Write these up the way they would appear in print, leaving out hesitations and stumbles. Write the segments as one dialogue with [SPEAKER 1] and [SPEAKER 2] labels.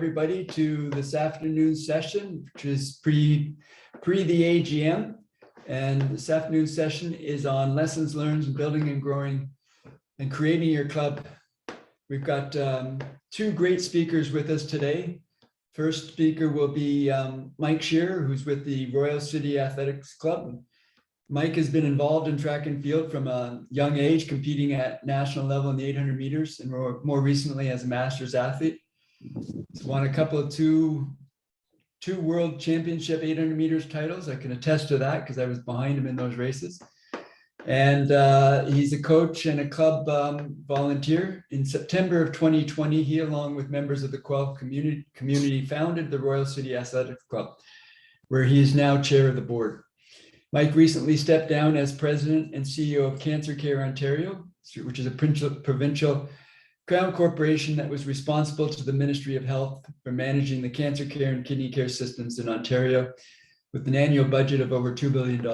[SPEAKER 1] everybody to this afternoon session, which is pre the AGM. And this afternoon session is on lessons learned in building and growing and creating your club. We've got two great speakers with us today. First speaker will be Mike Shearer, who's with the Royal City Athletics Club. Mike has been involved in track and field from a young age, competing at national level in the 800 meters and more recently as a masters athlete. He's won a couple of two world championship 800 meters titles. I can attest to that because I was behind him in those races. And he's a coach and a club volunteer. In September of 2020, he, along with members of the Guelph community, founded the Royal City Athletics Club, where he is now chair of the board. Mike recently stepped down as president and CEO of Cancer Care Ontario, which is a provincial crown corporation that was responsible to the Ministry of Health for managing the cancer care and kidney care systems in Ontario, with an annual budget of over $2 billion.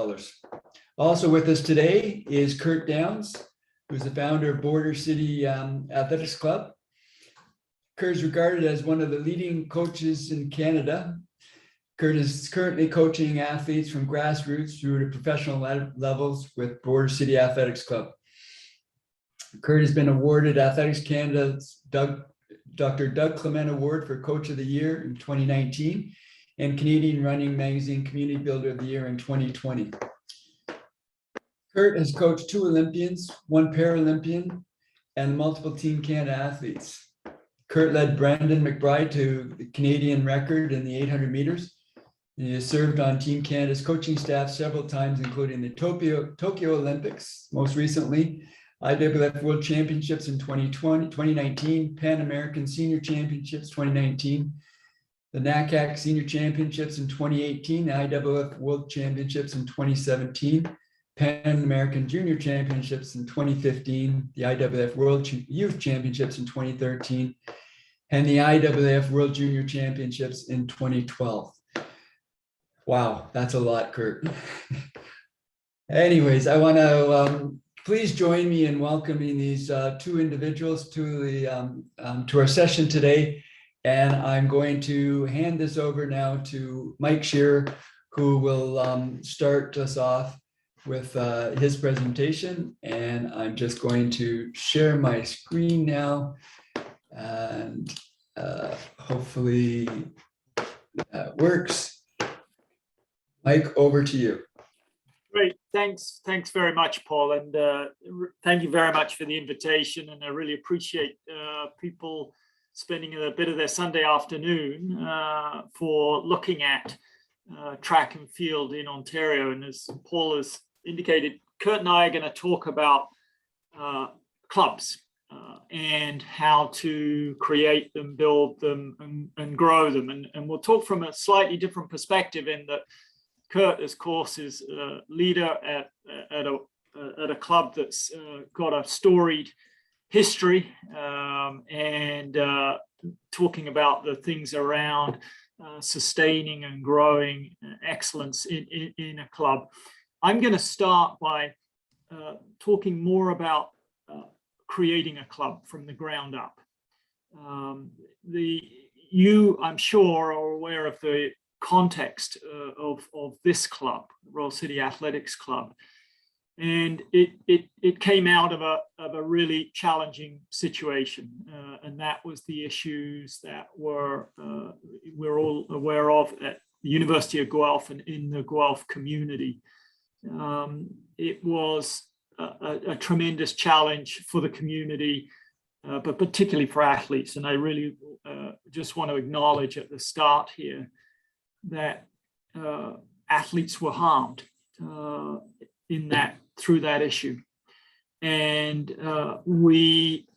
[SPEAKER 1] Also with us today is Kurt Downs, who's the founder of Border City Athletics Club. Kurt is regarded as one of the leading coaches in Canada. Kurt is currently coaching athletes from grassroots through to professional levels with Border City Athletics Club. Kurt has been awarded Athletics Canada's Dr. Doug Clement Award for Coach of the Year in 2019 and Canadian Running Magazine Community Builder of the Year in 2020. Kurt has coached 2 Olympians, 1 Paralympian, and multiple Team Canada athletes. Kurt led Brandon McBride to the Canadian record in the 800 meters. He has served on Team Canada's coaching staff several times, including the Tokyo Olympics, most recently, IWF World Championships in 2019, Pan American Senior Championships 2019, the NACAC Senior Championships in 2018, the IWF World Championships in 2017, Pan American Junior Championships in 2015, the IWF World Youth Championships in 2013, and the IWF World Junior Championships in 2012. Wow, that's a lot, Kurt. Anyways, I want to please join me in welcoming these 2 individuals to our session today. And I'm going to hand this over now to Mike Shearer, who will start us off with his presentation. And I'm just going to share my screen now, and hopefully that works. Mike, over to you.
[SPEAKER 2] Great, thanks very much, Paul, and thank you very much for the invitation. And I really appreciate people spending a bit of their Sunday afternoon for looking at track and field in Ontario. And as Paul has indicated, Kurt and I are going to talk about clubs and how to create them, build them, and grow them. And we'll talk from a slightly different perspective in that Kurt, of course, is a leader at a club that's got a storied history, and talking about the things around sustaining and growing excellence in a club. I'm going to start by talking more about creating a club from the ground up. You, I'm sure, are aware of the context of this club, Royal City Athletics Club, and it came out of a really challenging situation, and that was the issues that we're all aware of at the University of Guelph and in the Guelph community. It was a tremendous challenge for the community, but particularly for athletes, and I really just want to acknowledge at the start here that athletes were harmed through that issue. And we,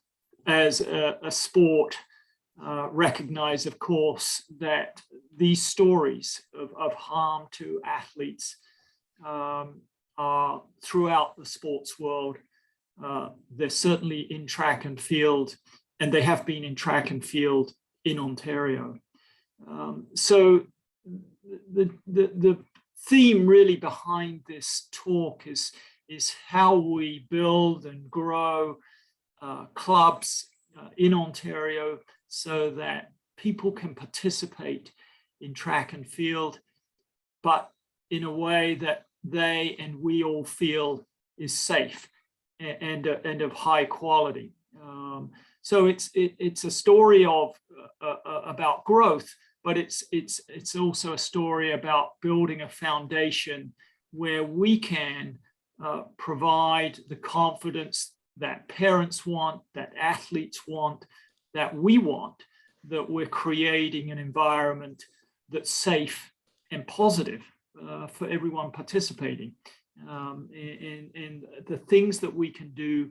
[SPEAKER 2] as a sport, recognize, of course, that these stories of harm to athletes are throughout the sports world. They're certainly in track and field, and they have been in track and field in Ontario. So the theme really behind this talk is how we build and grow clubs in Ontario so that people can participate in track and field, but in a way that they and we all feel is safe and of high quality. So it's a story of about growth, but it's also a story about building a foundation where we can provide the confidence that parents want, that athletes want, that we want, that we're creating an environment that's safe and positive for everyone participating, and the things that we can do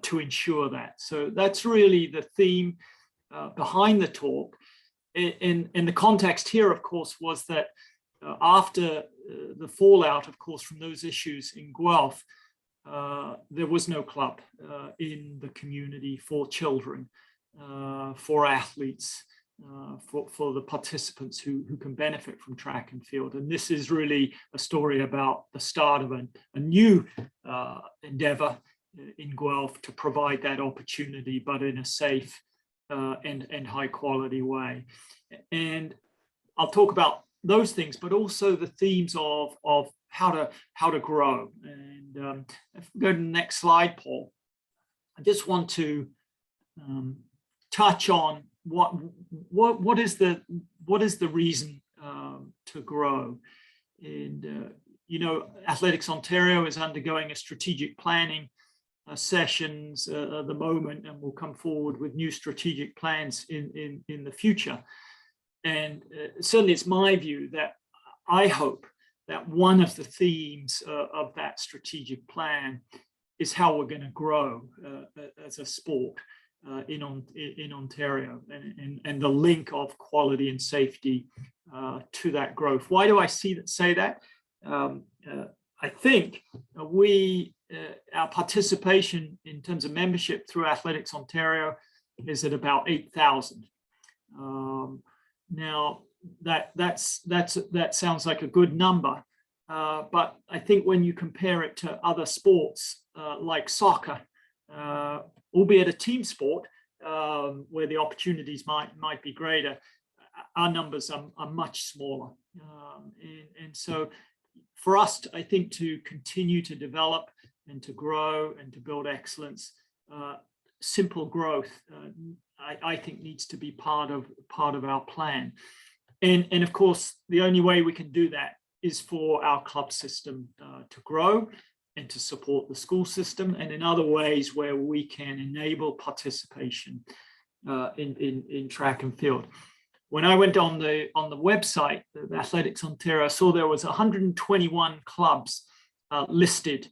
[SPEAKER 2] to ensure that. So that's really the theme behind the talk. In the context here, of course, was that after the fallout, of course, from those issues in Guelph, there was no club in the community for children, for athletes, for the participants who can benefit from track and field. And this is really a story about the start of a new endeavor in Guelph to provide that opportunity, but in a safe and high quality way. And I'll talk about those things, but also the themes of how to grow. And if we go to the next slide, Paul, I just want to touch on what is the reason to grow. And you know, Athletics Ontario is undergoing a strategic planning sessions at the moment, and will come forward with new strategic plans in the future. And certainly it's my view that I hope that one of the themes of that strategic plan is how we're going to grow as a sport in Ontario, and the link of quality and safety to that growth. Why do I say that? I think our participation in terms of membership through Athletics Ontario is at about 8,000. Now that sounds like a good number, but I think when you compare it to other sports like soccer, albeit a team sport where the opportunities might be greater, our numbers are much smaller, and so for us, I think, to continue to develop and to grow and to build excellence, simple growth, I think, needs to be part of our plan. And of course, the only way we can do that is for our club system to grow and to support the school system, and in other ways where we can enable participation in track and field. When I went on the website, the Athletics Ontario, I saw there was 121 clubs listed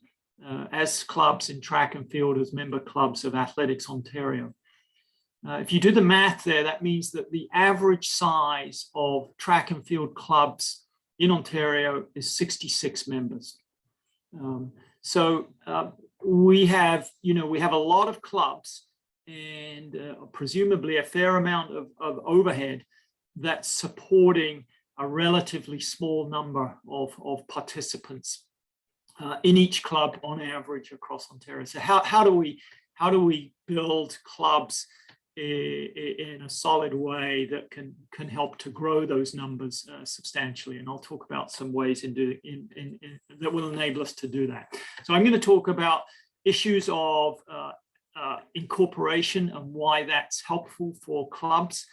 [SPEAKER 2] as clubs in track and field as member clubs of Athletics Ontario. If you do the math there, that means that the average size of track and field clubs in Ontario is 66 members. So we have a lot of clubs, and presumably a fair amount of overhead that's supporting a relatively small number of participants in each club on average across Ontario. So how do we build clubs in a solid way that can help to grow those numbers substantially? And I'll talk about some ways that will enable us to do that. So I'm going to talk about issues of incorporation and why that's helpful for clubs.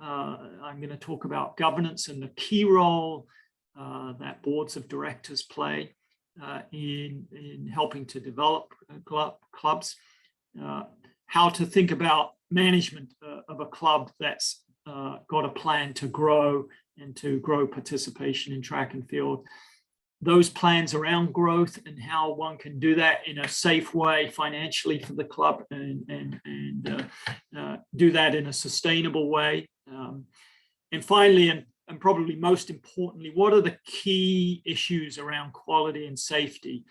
[SPEAKER 2] I'm going to talk about governance and the key role that boards of directors play in helping to develop clubs, how to think about management of a club that's got a plan to grow and to grow participation in track and field, those plans around growth and how one can do that in a safe way financially for the club, and do that in a sustainable way. And finally, and probably most importantly, what are the key issues around quality and safety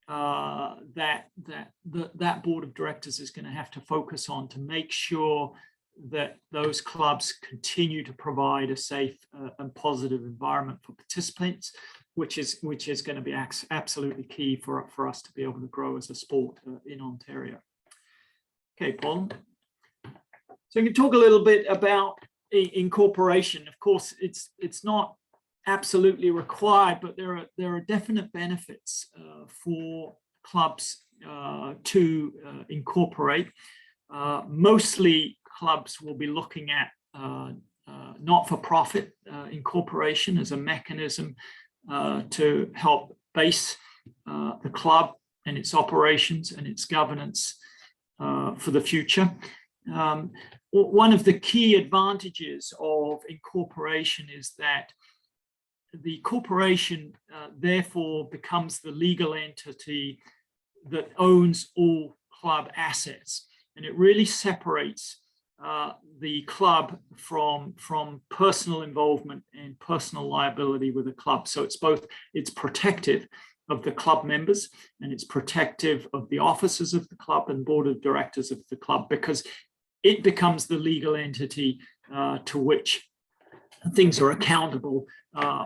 [SPEAKER 2] that board of directors is going to have to focus on to make sure that those clubs continue to provide a safe and positive environment for participants, which is going to be absolutely key for us to be able to grow as a sport in Ontario. Okay, Paul. So you can talk a little bit about incorporation, of course, it's not absolutely required, but there are definite benefits for clubs to incorporate. Mostly clubs will be looking at not-for-profit incorporation as a mechanism to help base the club and its operations and its governance for the future. One of the key advantages of incorporation is that the corporation therefore becomes the legal entity that owns all club assets. And it really separates the club from personal involvement and personal liability with the club. So it's protective of the club members, and it's protective of the officers of the club and board of directors of the club, because it becomes the legal entity to which things are accountable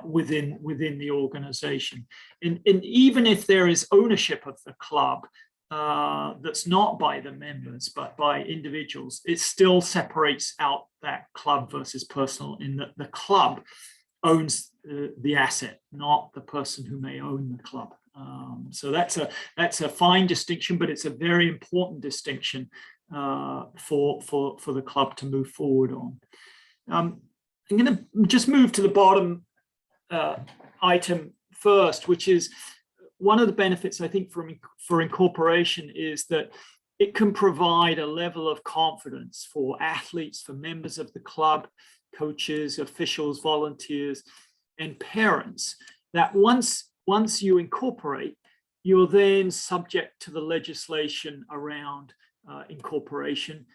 [SPEAKER 2] within the organization. And even if there is ownership of the club that's not by the members but by individuals, it still separates out that club versus personal, in that the club owns the asset, not the person who may own the club. So that's a fine distinction, but it's a very important distinction for the club to move forward on. I'm going to just move to the bottom item first, which is one of the benefits, I think, for incorporation is that it can provide a level of confidence for athletes, for members of the club, coaches, officials, volunteers, and parents, that once you incorporate, you're then subject to the legislation around incorporation,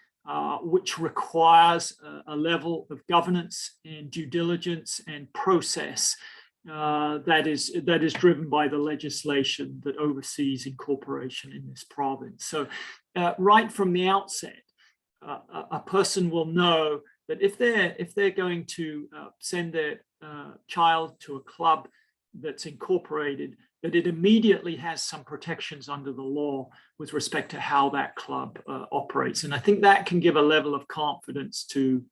[SPEAKER 2] which requires a level of governance and due diligence and process that is driven by the legislation that oversees incorporation in this province. So right from the outset, a person will know that if they're going to send their child to a club that's incorporated, that it immediately has some protections under the law with respect to how that club operates. And I think that can give a level of confidence to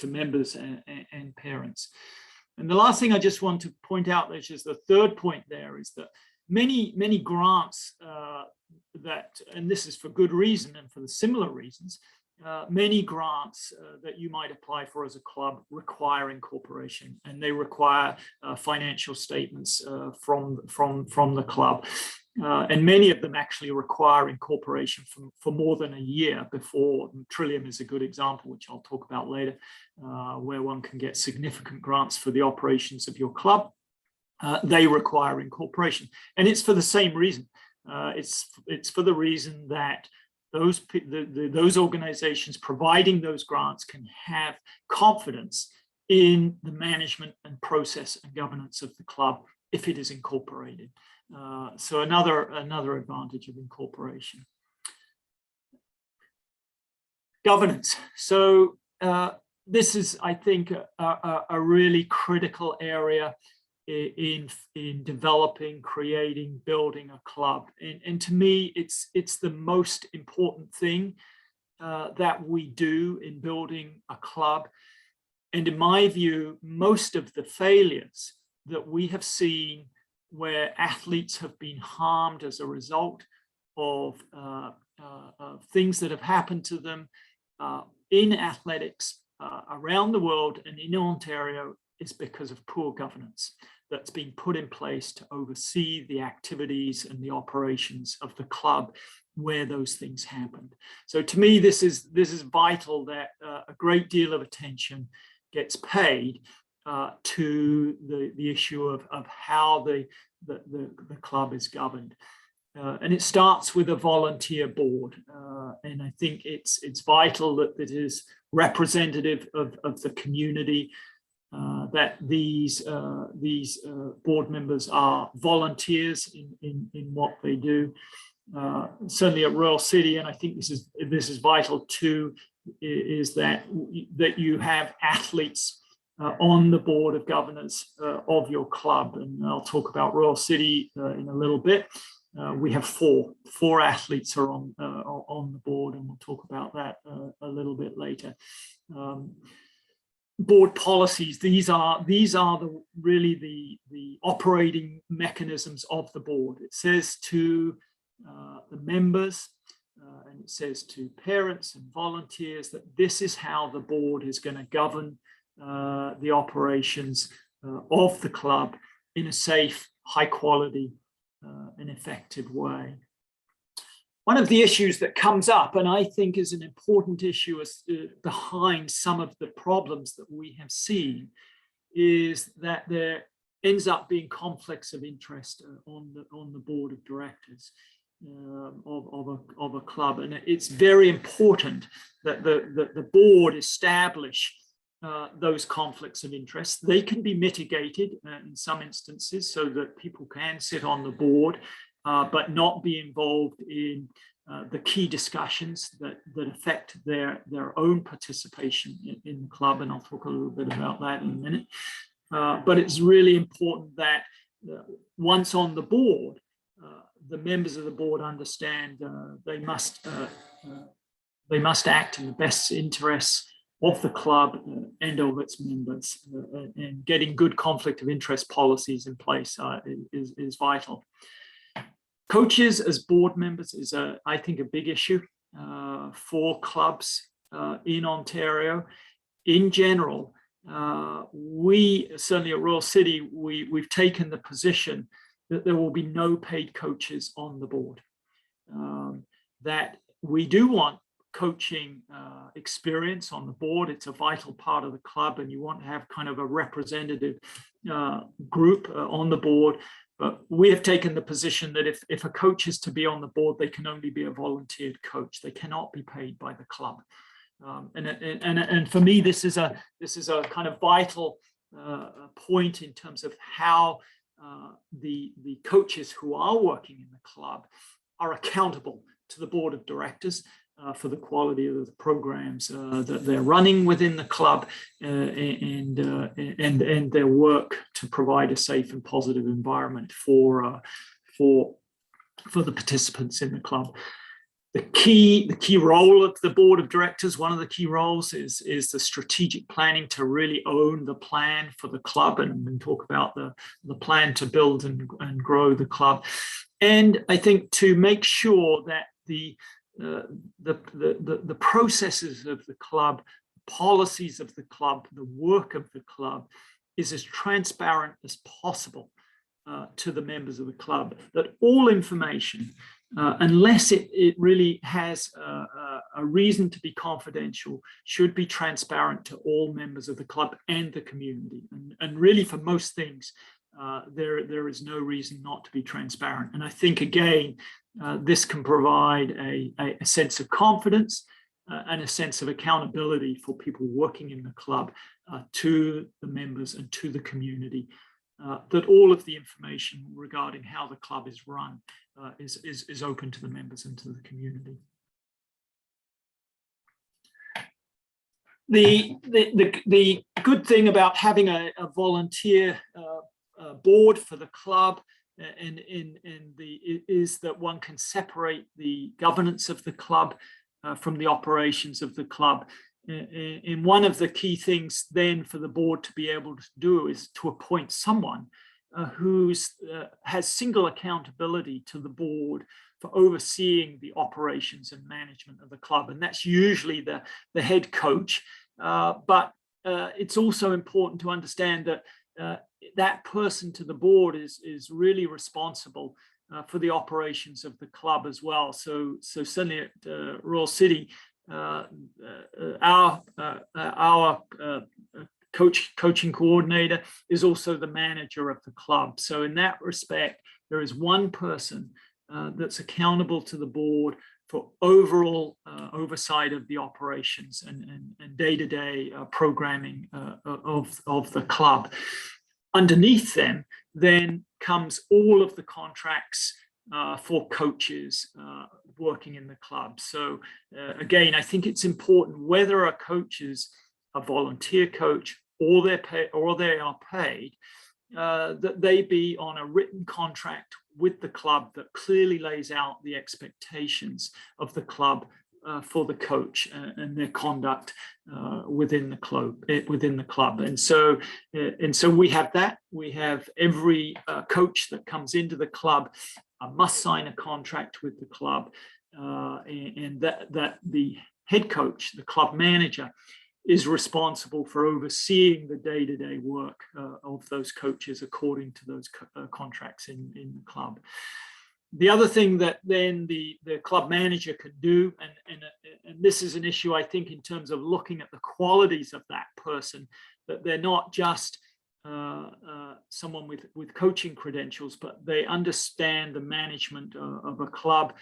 [SPEAKER 2] members and parents. And the last thing I just want to point out, which is the third point there, is that many grants and this is for good reason and for the similar reasons, many grants that you might apply for as a club require incorporation, and they require financial statements from the club. And many of them actually require incorporation for more than a year before. Trillium is a good example, which I'll talk about later, where one can get significant grants for the operations of your club. They require incorporation, and it's for the same reason. It's for the reason that those organizations providing those grants can have confidence in the management and process and governance of the club if it is incorporated. So another advantage of incorporation. Governance. So this is, I think, a really critical area in developing, creating, building a club. And to me, it's the most important thing that we do in building a club. And in my view, most of the failures that we have seen where athletes have been harmed as a result of things that have happened to them in athletics around the world and in Ontario is because of poor governance that's been put in place to oversee the activities and the operations of the club where those things happened. So to me, this is vital that a great deal of attention gets paid to the issue of how the club is governed. And it starts with a volunteer board. And I think it's vital that it is representative of the community, that these board members are volunteers in what they do. Certainly at Royal City, and I think this is vital too, is that you have athletes on the board of governors of your club. And I'll talk about Royal City in a little bit. We have four athletes are on the board, and we'll talk about that a little bit later. board policies. These are the operating mechanisms of the board. It says to the members, and it says to parents and volunteers that this is how the board is going to govern the operations of the club in a safe, high quality, and effective way. One of the issues that comes up, and I think is an important issue behind some of the problems that we have seen, is that there ends up being conflicts of interest on the board of directors of a club. And it's very important that the board establish those conflicts of interest. They can be mitigated in some instances so that people can sit on the board, but not be involved in the key discussions that affect their own participation in the club. And I'll talk a little bit about that in a minute. But it's really important that once on the board, the members of the board understand they must act in the best interests of the club and of its members, and getting good conflict of interest policies in place is vital. Coaches as board members is, I think, a big issue for clubs in Ontario. In general, we certainly at Royal City, we've taken the position that there will be no paid coaches on the board. That we do want coaching experience on the board. It's a vital part of the club, and you want to have kind of a representative group on the board. But we have taken the position that if a coach is to be on the board, they can only be a volunteered coach. They cannot be paid by the club. And for me, this is a kind of vital point in terms of how the coaches who are working in the club are accountable to the board of directors for the quality of the programs that they're running within the club, and their work to provide a safe and positive environment for the participants in the club. The key role of the board of directors, one of the key roles is the strategic planning, to really own the plan for the club and talk about the plan to build and grow the club. And I think to make sure that the processes of the club, policies of the club, the work of the club is as transparent as possible to the members of the club, that all information, unless it really has a reason to be confidential, should be transparent to all members of the club and the community. And really for most things, there is no reason not to be transparent. And I think, again, this can provide a sense of confidence and a sense of accountability for people working in the club, to the members and to the community, that all of the information regarding how the club is run is open to the members and to the community. The good thing about having a volunteer board for the club is that one can separate the governance of the club from the operations of the club. And one of the key things then for the board to be able to do is to appoint someone who has single accountability to the board for overseeing the operations and management of the club. And that's usually the head coach. But it's also important to understand that that person to the board is really responsible for the operations of the club as well. So certainly at Royal City, our coaching coordinator is also the manager of the club. So in that respect, there is one person that's accountable to the board for overall oversight of the operations and day-to-day programming of the club. Underneath them then comes all of the contracts for coaches working in the club. So again, I think it's important, whether a coach is a volunteer coach or they are paid, that they be on a written contract with the club that clearly lays out the expectations of the club for the coach and their conduct within the club. And so we have that. We have every coach that comes into the club must sign a contract with the club, and that the head coach, the club manager, is responsible for overseeing the day-to-day work of those coaches according to those contracts in the club. The other thing that then the club manager can do, and this is an issue, I think, in terms of looking at the qualities of that person, that they're not just someone with coaching credentials, but they understand the management of a club.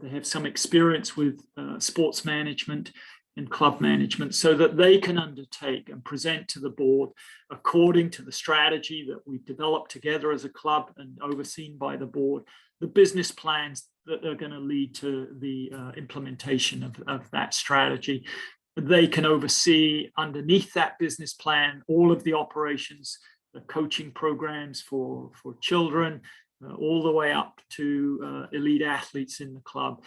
[SPEAKER 2] They have some experience with sports management and club management, so that they can undertake and present to the board according to the strategy that we've developed together as a club and overseen by the board, the business plans that are going to lead to the implementation of that strategy. They can oversee underneath that business plan all of the operations, the coaching programs for children, all the way up to elite athletes in the club,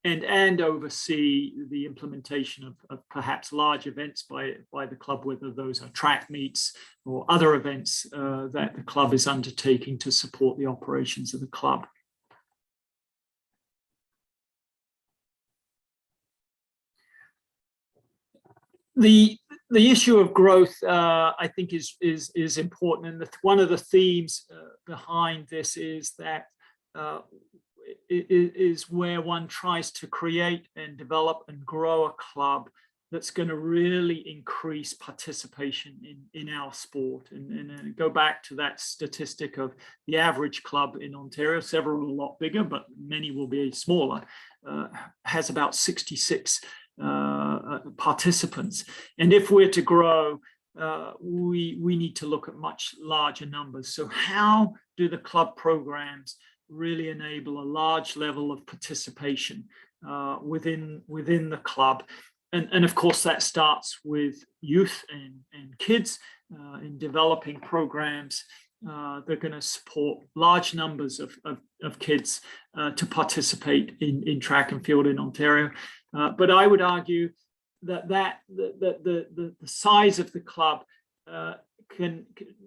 [SPEAKER 2] and oversee the implementation of perhaps large events by the club, whether those are track meets or other events that the club is undertaking to support the operations of the club. The issue of growth, I think, is important, and one of the themes behind this is that is where one tries to create and develop and grow a club that's going to really increase participation in our sport. And go back to that statistic of the average club in Ontario, several a lot bigger, but many will be smaller, has about 66 participants. And if we're to grow, we need to look at much larger numbers. So how do the club programs really enable a large level of participation within the club? And of course, that starts with youth and kids in developing programs. They're going to support large numbers of kids to participate in track and field in Ontario. But I would argue that the size of the club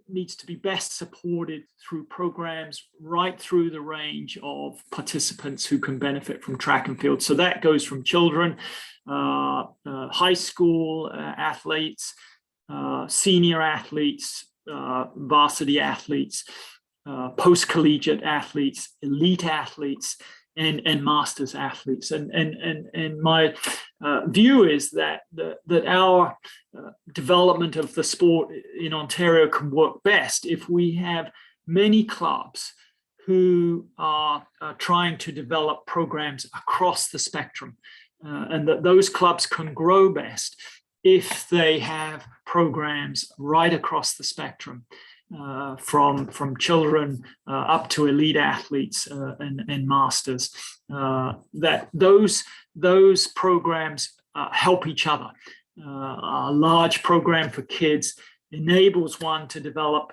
[SPEAKER 2] needs to be best supported through programs right through the range of participants who can benefit from track and field. So that goes from children, high school athletes, senior athletes, varsity athletes, post-collegiate athletes, elite athletes, and masters athletes. And my view is that our development of the sport in Ontario can work best if we have many clubs who are trying to develop programs across the spectrum, and that those clubs can grow best if they have programs right across the spectrum, from children up to elite athletes and masters. That those programs help each other. A large program for kids enables one to develop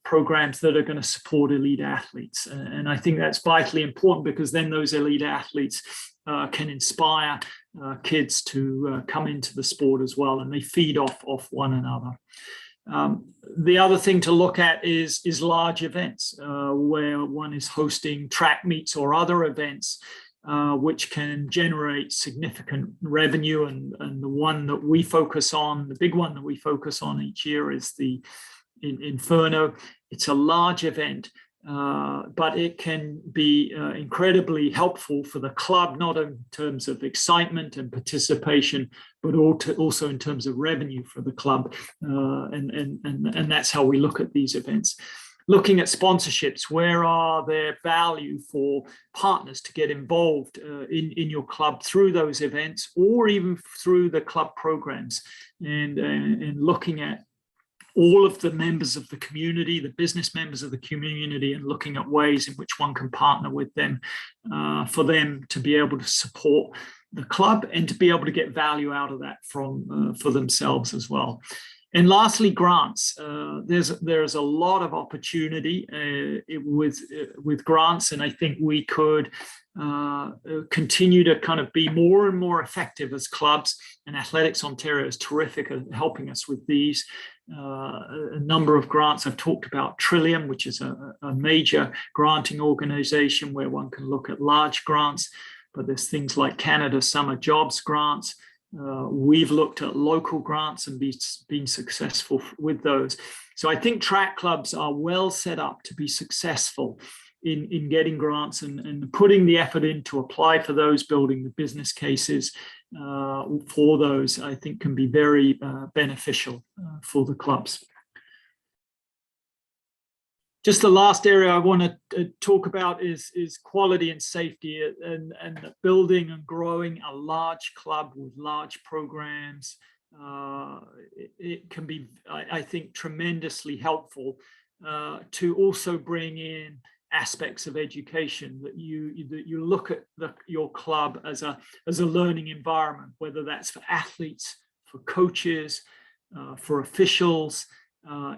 [SPEAKER 2] programs that are going to support elite athletes. And I think that's vitally important, because then those elite athletes can inspire kids to come into the sport as well, and they feed off one another. The other thing to look at is large events where one is hosting track meets or other events which can generate significant revenue. And the one that we focus on, the big one that we focus on each year, is the Inferno. It's a large event, but it can be incredibly helpful for the club, not in terms of excitement and participation, but also in terms of revenue for the club. And that's how we look at these events. Looking at sponsorships, where are there value for partners to get involved in your club through those events, or even through the club programs, and looking at all of the members of the community, the business members of the community, and looking at ways in which one can partner with them for them to be able to support the club and to be able to get value out of that for themselves as well. And lastly, grants. There's a lot of opportunity with grants, and I think we could continue to kind of be more and more effective as clubs. And Athletics Ontario is terrific at helping us with these. A number of grants. I've talked about Trillium, which is a major granting organization where one can look at large grants, but there's things like Canada Summer Jobs grants. We've looked at local grants and been successful with those. So I think track clubs are well set up to be successful in getting grants and putting the effort in to apply for those, building the business cases for those, I think can be very beneficial for the clubs. Just the last area I want to talk about is quality and safety, and building and growing a large club with large programs. It can be, I think, tremendously helpful to also bring in aspects of education, that you look at your club as a learning environment, whether that's for athletes, for coaches, for officials,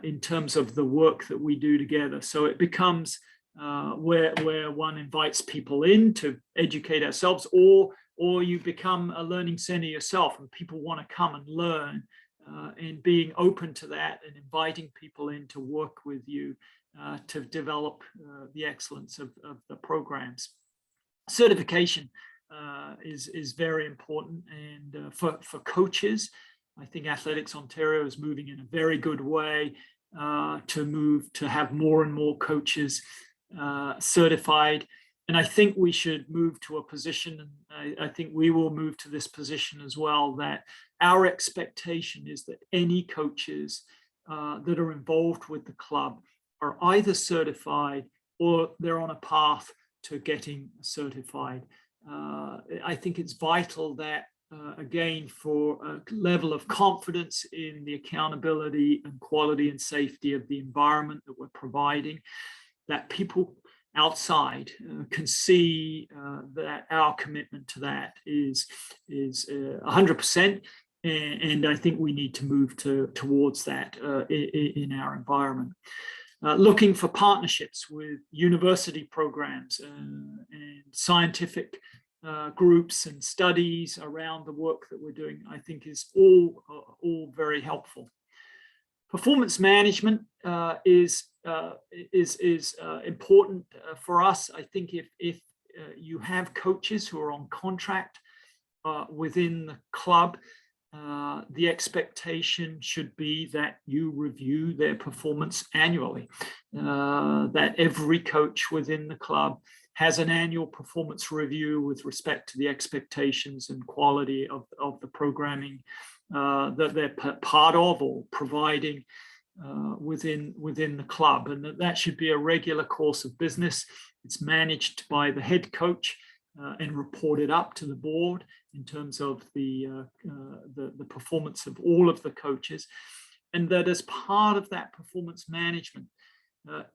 [SPEAKER 2] in terms of the work that we do together. So it becomes where one invites people in to educate ourselves, or you become a learning center yourself and people want to come and learn, and being open to that and inviting people in to work with you to develop the excellence of the programs. Certification is very important, and for coaches, I think Athletics Ontario is moving in a very good way to have more and more coaches certified. And I think we should move to a position, and I think we will move to this position as well, that our expectation is that any coaches that are involved with the club are either certified or they're on a path to getting certified. I think it's vital that, again, for a level of confidence in the accountability and quality and safety of the environment that we're providing, that people outside can see that our commitment to that is 100%. And I think we need to move towards that in our environment. Looking for partnerships with university programs and scientific groups and studies around the work that we're doing, I think is all very helpful. Performance management is important for us. I think if you have coaches who are on contract within the club, the expectation should be that you review their performance annually, that every coach within the club has an annual performance review with respect to the expectations and quality of the programming that they're part of or providing within the club, and that should be a regular course of business. It's managed by the head coach and reported up to the board in terms of the performance of all of the coaches, and that as part of that performance management,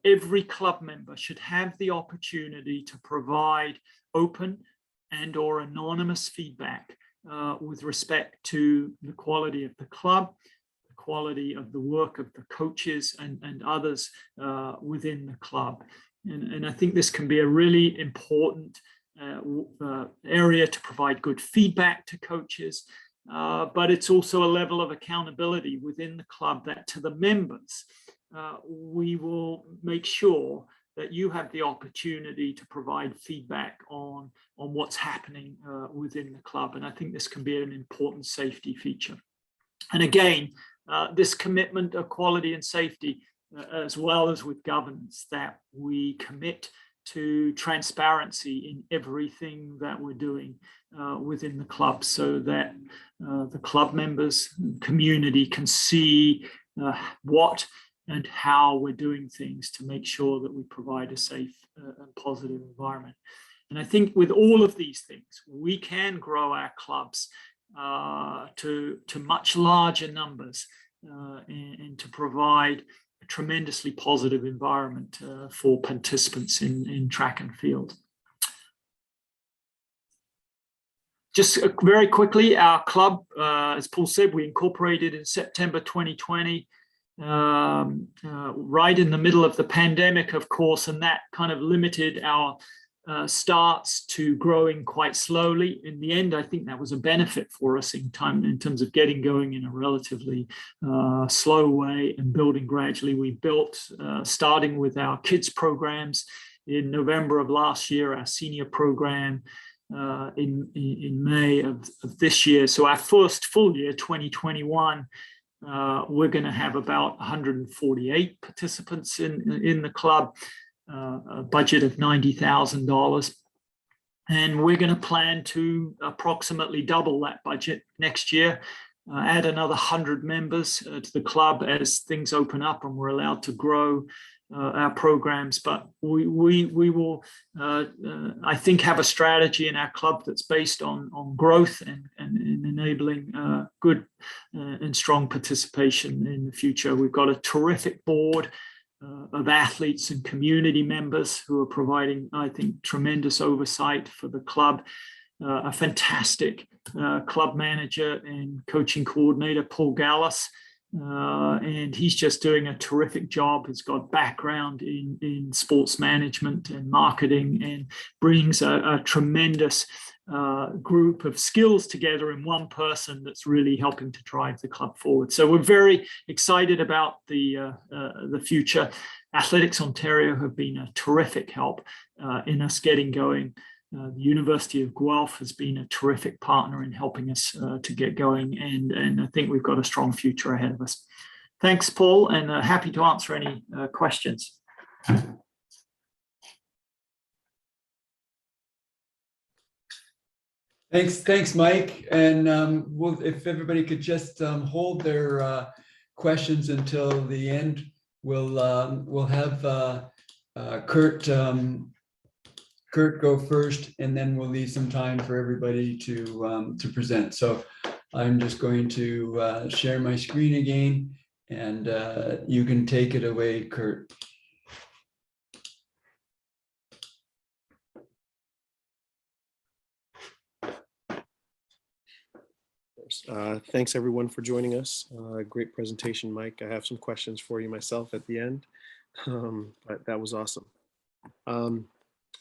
[SPEAKER 2] every club member should have the opportunity to provide open and or anonymous feedback with respect to the quality of the club, the quality of the work of the coaches and others within the club. And I think this can be a really important area to provide good feedback to coaches, but it's also a level of accountability within the club that to the members, we will make sure that you have the opportunity to provide feedback on what's happening within the club. And I think this can be an important safety feature. And again, this commitment of quality and safety, as well as with governance, that we commit to transparency in everything that we're doing within the club, so that the club members and community can see what and how we're doing things to make sure that we provide a safe and positive environment. And I think with all of these things, we can grow our clubs to much larger numbers and to provide a tremendously positive environment for participants in track and field. Just very quickly, our club, as Paul said, we incorporated in September 2020, right in the middle of the pandemic, of course, and that kind of limited our starts to growing quite slowly. In the end, I think that was a benefit for us in terms of getting going in a relatively slow way and building gradually. We built, starting with our kids programs in November of last year, our senior program in May of this year. So our first full year, 2021, we're going to have about 148 participants in the club, a budget of $90,000. And we're going to plan to approximately double that budget next year, add another 100 members to the club as things open up and we're allowed to grow our programs. But we will, I think, have a strategy in our club that's based on growth and enabling good and strong participation in the future. We've got a terrific board of athletes and community members who are providing, I think, tremendous oversight for the club. A fantastic club manager and coaching coordinator, Paul Gallus, and he's just doing a terrific job. He's got background in sports management and marketing and brings a tremendous group of skills together in one person that's really helping to drive the club forward. So we're very excited about the future. Athletics Ontario have been a terrific help in us getting going. The University of Guelph has been a terrific partner in helping us to get going, and I think we've got a strong future ahead of us. Thanks, Paul, and happy to answer any questions.
[SPEAKER 1] Thanks, Mike. And if everybody could just hold their questions until the end, we'll have Kurt go first, and then we'll leave some time for everybody to present. So I'm just going to share my screen again, and you can take it away, Kurt.
[SPEAKER 3] Thanks everyone for joining us. Great presentation, Mike. I have some questions for you myself at the end, but that was awesome.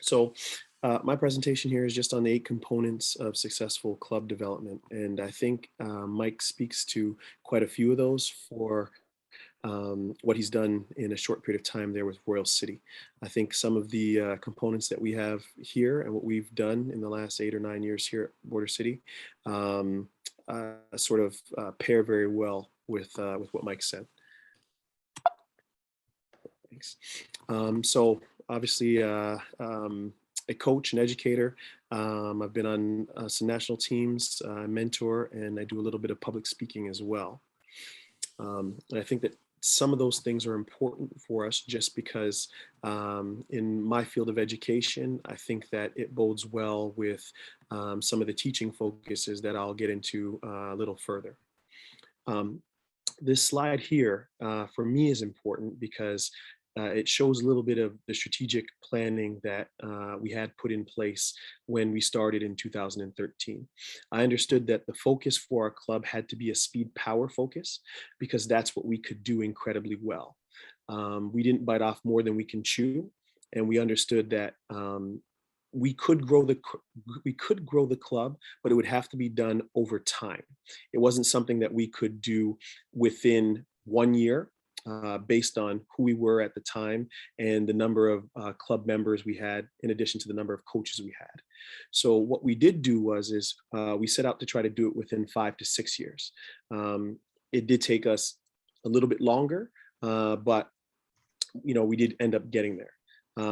[SPEAKER 3] So my presentation here is just on the 8 components of successful club development. And I think Mike speaks to quite a few of those for what he's done in a short period of time there with Royal City. I think some of the components that we have here and what we've done in the last 8 or 9 years here at Border City sort of pair very well with what Mike said. Thanks. So obviously a coach and educator. I've been on some national teams, mentor, and I do a little bit of public speaking as well. And I think that some of those things are important for us just because in my field of education, I think that it bodes well with some of the teaching focuses that I'll get into a little further. This slide here for me is important because it shows a little bit of the strategic planning that we had put in place when we started in 2013. I understood that the focus for our club had to be a speed power focus because that's what we could do incredibly well. We didn't bite off more than we can chew, and we understood that we could grow the club, but it would have to be done over time. It wasn't something that we could do within 1 year. Based on who we were at the time and the number of club members we had, in addition to the number of coaches we had. So what we did do was we set out to try to do it within 5 to 6 years. It did take us a little bit longer, but we did end up getting there.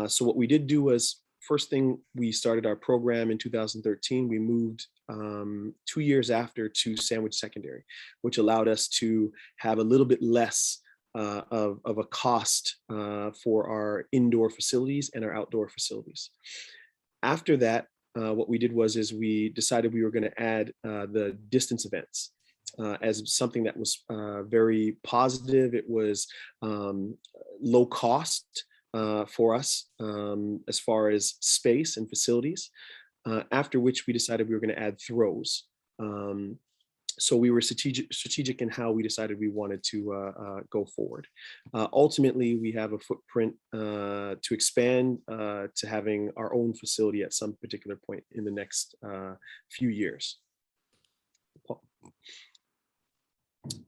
[SPEAKER 3] So what we did do was, first thing, we started our program in 2013. We moved 2 years after to Sandwich Secondary, which allowed us to have a little bit less of a cost for our indoor facilities and our outdoor facilities. After that, what we did was we decided we were going to add the distance events as something that was very positive. It was low cost for us as far as space and facilities. after which we decided we were going to add throws. So we were strategic in how we decided we wanted to go forward. Ultimately, we have a footprint to expand to having our own facility at some particular point in the next few years.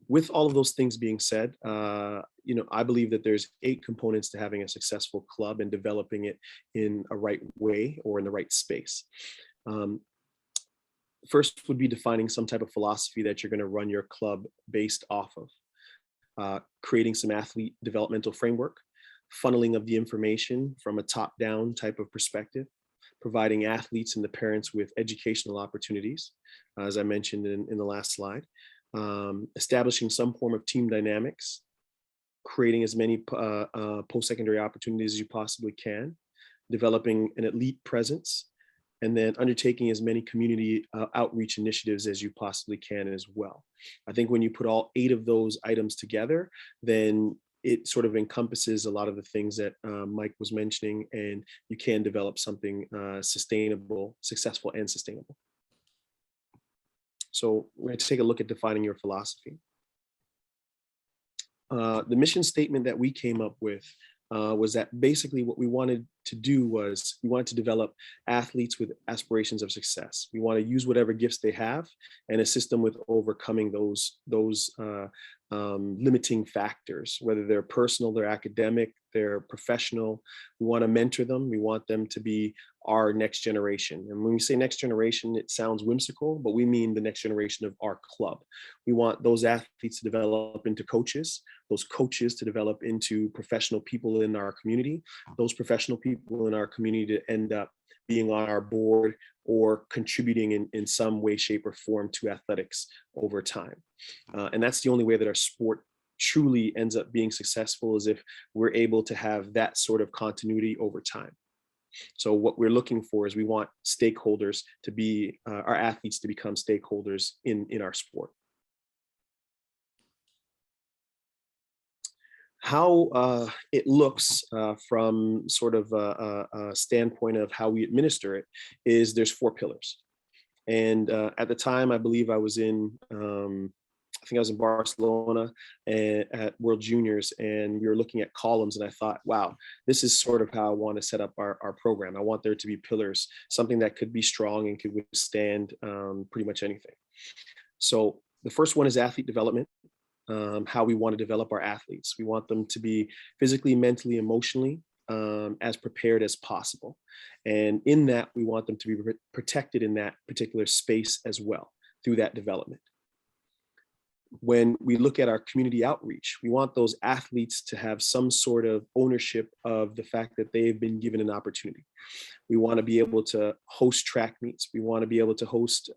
[SPEAKER 3] With all of those things being said, I believe that there's 8 components to having a successful club and developing it in a right way or in the right space. First would be defining some type of philosophy that you're going to run your club based off of, creating some athlete developmental framework, funneling of the information from a top-down type of perspective, providing athletes and the parents with educational opportunities, as I mentioned in the last slide, establishing some form of team dynamics, creating as many post-secondary opportunities as you possibly can, developing an elite presence, and then undertaking as many community outreach initiatives as you possibly can as well. I think when you put all 8 of those items together, then it sort of encompasses a lot of the things that Mike was mentioning, and you can develop something sustainable, successful, and sustainable. So we're going to take a look at defining your philosophy. The mission statement that we came up with was that basically what we wanted to do was we wanted to develop athletes with aspirations of success. We want to use whatever gifts they have and assist them with overcoming those limiting factors, whether they're personal, they're academic, they're professional. We want to mentor them. We want them to be our next generation. And when we say next generation, it sounds whimsical, but we mean the next generation of our club. We want those athletes to develop into coaches, those coaches to develop into professional people in our community, those professional people in our community to end up being on our board or contributing in some way, shape, or form to athletics over time. And that's the only way that our sport truly ends up being successful, is if we're able to have that sort of continuity over time. So what we're looking for is we want stakeholders to be, our athletes to become stakeholders in our sport. How it looks from sort of a standpoint of how we administer it is there's 4 pillars. And at the time, I believe I was in, I think I was in Barcelona at World Juniors, and we were looking at columns, and I thought, wow, this is sort of how I want to set up our program. I want there to be pillars, something that could be strong and could withstand pretty much anything. So the first one is athlete development. How we want to develop our athletes. We want them to be physically, mentally, emotionally as prepared as possible. And in that, we want them to be protected in that particular space as well through that development. When we look at our community outreach, we want those athletes to have some sort of ownership of the fact that they've been given an opportunity. We want to be able to host track meets. We want to be able to host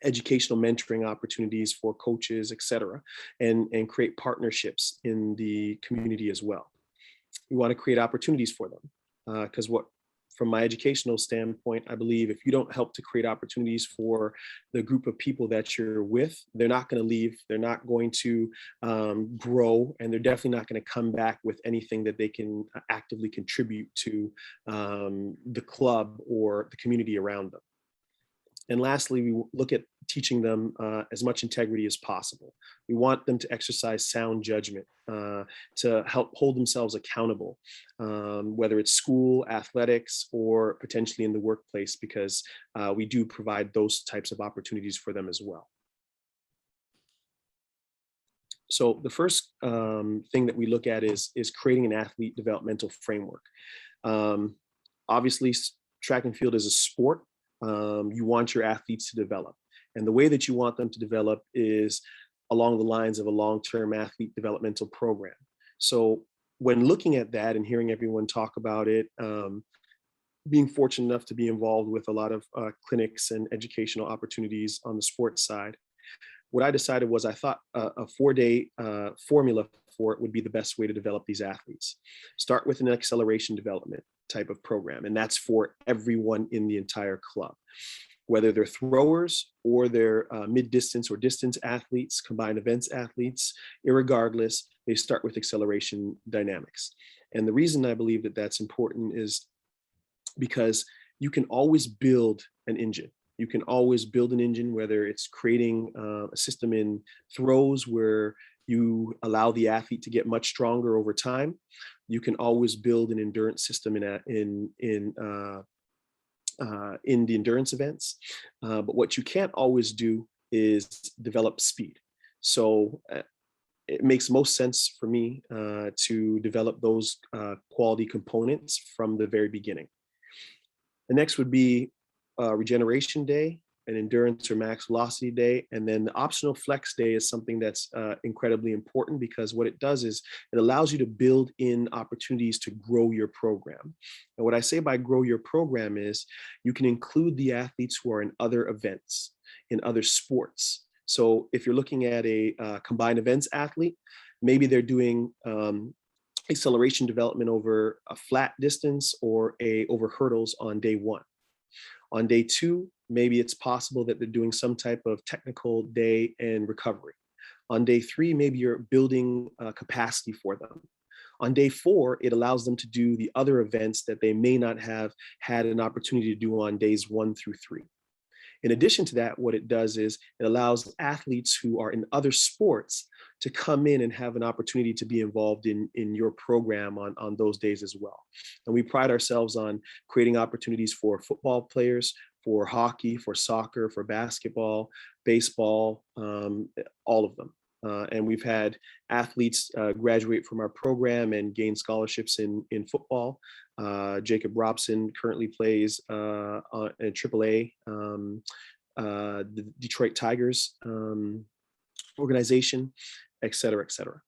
[SPEAKER 3] educational mentoring opportunities for coaches, et cetera, and create partnerships in the community as well. We want to create opportunities for them, because from my educational standpoint, I believe if you don't help to create opportunities for the group of people that you're with, they're not going to leave, they're not going to grow, and they're definitely not going to come back with anything that they can actively contribute to the club or the community around them. And lastly, we look at teaching them as much integrity as possible. We want them to exercise sound judgment, to help hold themselves accountable, whether it's school, athletics, or potentially in the workplace, because we do provide those types of opportunities for them as well. So the first thing that we look at is creating an athlete developmental framework. Obviously, track and field is a sport. You want your athletes to develop. And the way that you want them to develop is along the lines of a long-term athlete developmental program. So when looking at that and hearing everyone talk about it, being fortunate enough to be involved with a lot of clinics and educational opportunities on the sports side, what I decided was I thought a 4-day formula for it would be the best way to develop these athletes. Start with an acceleration development type of program, and that's for everyone in the entire club. Whether they're throwers or they're mid-distance or distance athletes, combined events athletes, irregardless, they start with acceleration dynamics. And the reason I believe that that's important is because you can always build an engine. You can always build an engine, whether it's creating a system in throws where you allow the athlete to get much stronger over time. You can always build an endurance system in the endurance events. But what you can't always do is develop speed. So it makes most sense for me to develop those quality components from the very beginning. The next would be regeneration day, an endurance or max velocity day, and then the optional flex day is something that's incredibly important, because what it does is it allows you to build in opportunities to grow your program. And what I say by grow your program is you can include the athletes who are in other events, in other sports. So if you're looking at a combined events athlete, maybe they're doing acceleration development over a flat distance or over hurdles on day one. On day two, maybe it's possible that they're doing some type of technical day and recovery. On day three, maybe you're building capacity for them. On day four, it allows them to do the other events that they may not have had an opportunity to do on days 1 through 3. In addition to that, what it does is it allows athletes who are in other sports to come in and have an opportunity to be involved in your program on those days as well. And we pride ourselves on creating opportunities for football players, for hockey, for soccer, for basketball, baseball, all of them. And we've had athletes graduate from our program and gain scholarships in football. Jacob Robson currently plays in AAA, the Detroit Tigers organization, et cetera, et cetera.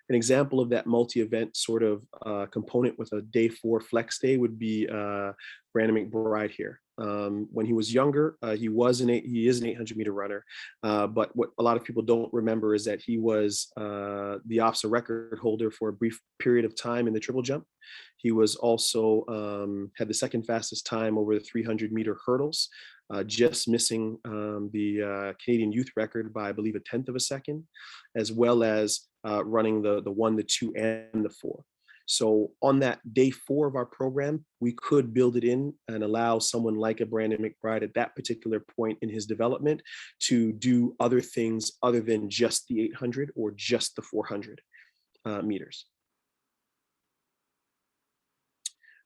[SPEAKER 3] An example of that multi-event sort of component with a day 4 flex day would be Brandon McBride here. When he was younger, he is an 800-meter runner. But what a lot of people don't remember is that he was the OPSA record holder for a brief period of time in the triple jump. He was also had the second fastest time over the 300-meter hurdles, just missing the Canadian youth record by, I believe, 1/10 of a second, as well as running the 1, the 2, and the 4. So on that day 4 of our program, we could build it in and allow someone like a Brandon McBride at that particular point in his development to do other things other than just the 800 or just the 400 meters.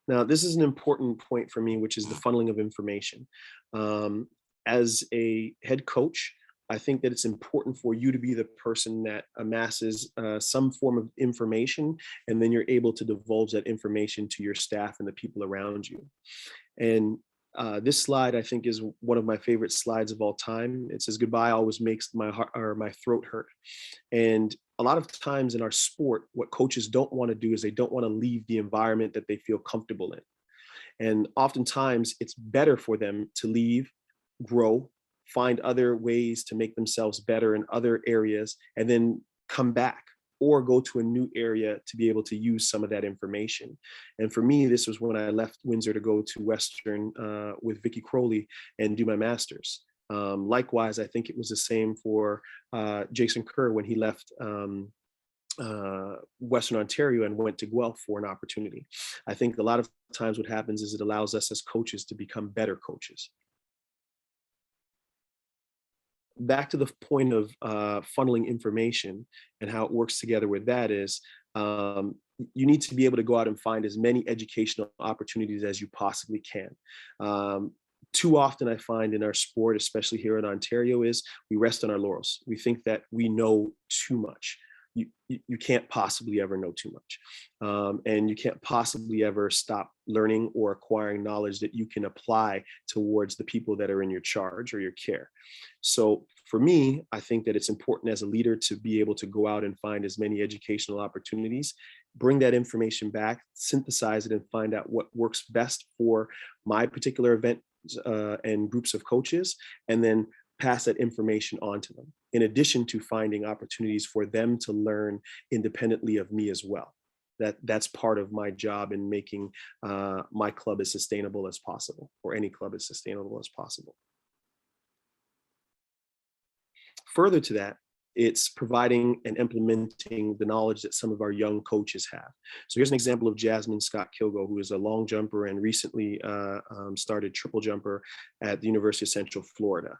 [SPEAKER 3] Now, this is an important point for me, which is the funneling of information. As a head coach, I think that it's important for you to be the person that amasses some form of information, and then you're able to divulge that information to your staff and the people around you. And this slide, I think, is one of my favorite slides of all time. It says, "Goodbye always makes my heart or my throat hurt." And a lot of times in our sport, what coaches don't want to do is they don't want to leave the environment that they feel comfortable in. And oftentimes it's better for them to leave, grow, find other ways to make themselves better in other areas, and then come back or go to a new area to be able to use some of that information. And for me, this was when I left Windsor to go to Western with Vicky Crowley and do my master's. Likewise, I think it was the same for Jason Kerr when he left Western Ontario and went to Guelph for an opportunity. I think a lot of times what happens is it allows us as coaches to become better coaches. Back to the point of funneling information and how it works together with that is you need to be able to go out and find as many educational opportunities as you possibly can. Too often I find in our sport, especially here in Ontario, is we rest on our laurels. We think that we know too much. You can't possibly ever know too much. And you can't possibly ever stop learning or acquiring knowledge that you can apply towards the people that are in your charge or your care. So for me, I think that it's important as a leader to be able to go out and find as many educational opportunities, bring that information back, synthesize it, and find out what works best for my particular event and groups of coaches, and then pass that information on to them, in addition to finding opportunities for them to learn independently of me as well. That's part of my job in making my club as sustainable as possible, or any club as sustainable as possible. Further to that it's providing and implementing the knowledge that some of our young coaches have. So here's an example of Jasmine Scott Kilgo, who is a long jumper and recently started triple jumper at the University of Central Florida.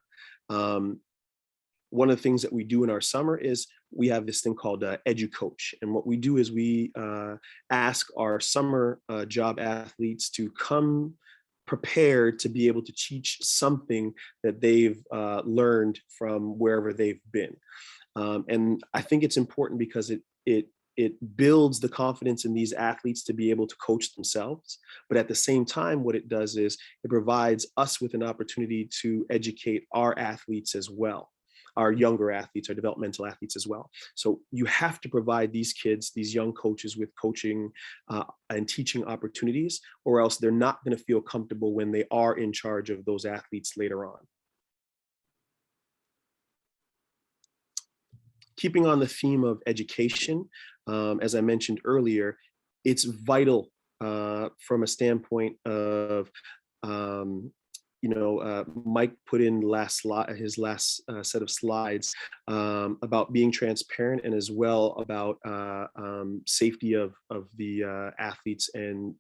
[SPEAKER 3] One of the things that we do in our summer is we have this thing called EduCoach. And what we do is we ask our summer job athletes to come prepared to be able to teach something that they've learned from wherever they've been. And I think it's important because it builds the confidence in these athletes to be able to coach themselves. But at the same time, what it does is it provides us with an opportunity to educate our athletes as well, our younger athletes, our developmental athletes as well. So you have to provide these kids, these young coaches, with coaching and teaching opportunities, or else they're not going to feel comfortable when they are in charge of those athletes later on. Keeping on the theme of education, as I mentioned earlier, it's vital from a standpoint of, Mike put in his last set of slides about being transparent, and as well about safety of the athletes and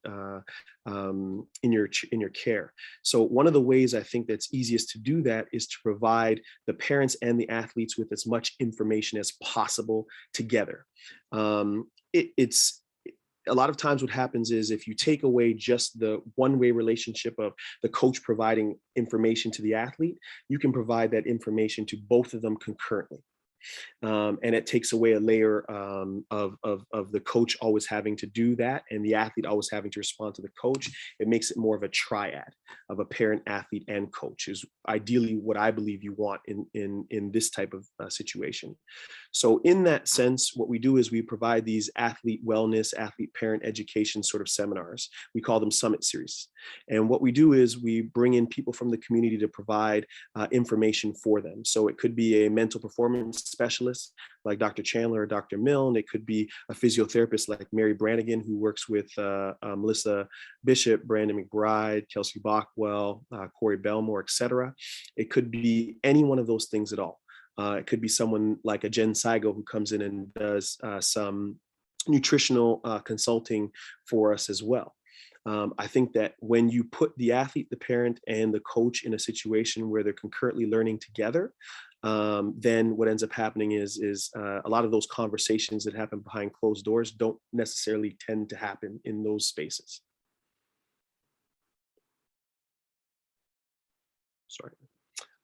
[SPEAKER 3] in your care. So one of the ways I think that's easiest to do that is to provide the parents and the athletes with as much information as possible together. It's a lot of times what happens is if you take away just the one-way relationship of the coach providing information to the athlete, you can provide that information to both of them concurrently. And it takes away a layer of the coach always having to do that and the athlete always having to respond to the coach. It makes it more of a triad of a parent, athlete, and coach, is ideally what I believe you want in this type of situation. So in that sense, what we do is we provide these athlete wellness, athlete parent education sort of seminars. We call them summit series. And what we do is we bring in people from the community to provide information for them. So it could be a mental performance specialist like Dr. Chandler or Dr. Milne. It could be a physiotherapist like Mary Brannigan, who works with Melissa Bishop, Brandon McBride, Kelsey Bockwell, Corey Belmore, etc. It could be any one of those things at all. It could be someone like a Jen Saigo who comes in and does some nutritional consulting for us as well. I think that when you put the athlete, the parent, and the coach in a situation where they're concurrently learning together, then what ends up happening is a lot of those conversations that happen behind closed doors don't necessarily tend to happen in those spaces. Sorry.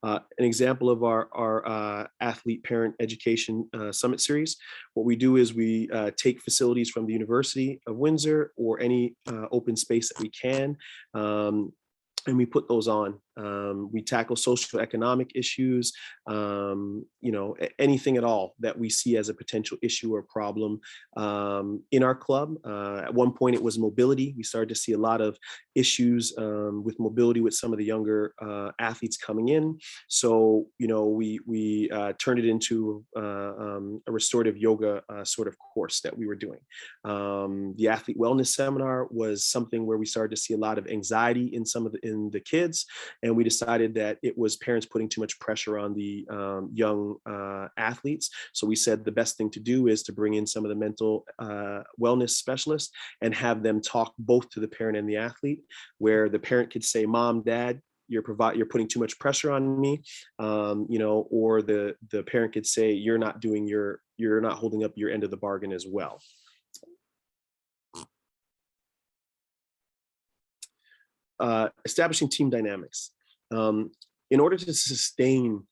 [SPEAKER 3] An example of our athlete parent education summit series, what we do is we take facilities from the University of Windsor or any open space that we can, and we put those on. We tackle social economic issues, anything at all that we see as a potential issue or problem in our club. At one point it was mobility. We started to see a lot of issues with mobility with some of the younger athletes coming in. So, we turned it into a restorative yoga sort of course that we were doing. The athlete wellness seminar was something where we started to see a lot of anxiety in in the kids. And we decided that it was parents putting too much pressure on the young athletes. So we said the best thing to do is to bring in some of the mental wellness specialists and have them talk both to the parent and the athlete, where the parent could say, "Mom, Dad, you're putting too much pressure on me," or the parent could say, you're not holding up your end of the bargain as well. Establishing team dynamics. In order to sustain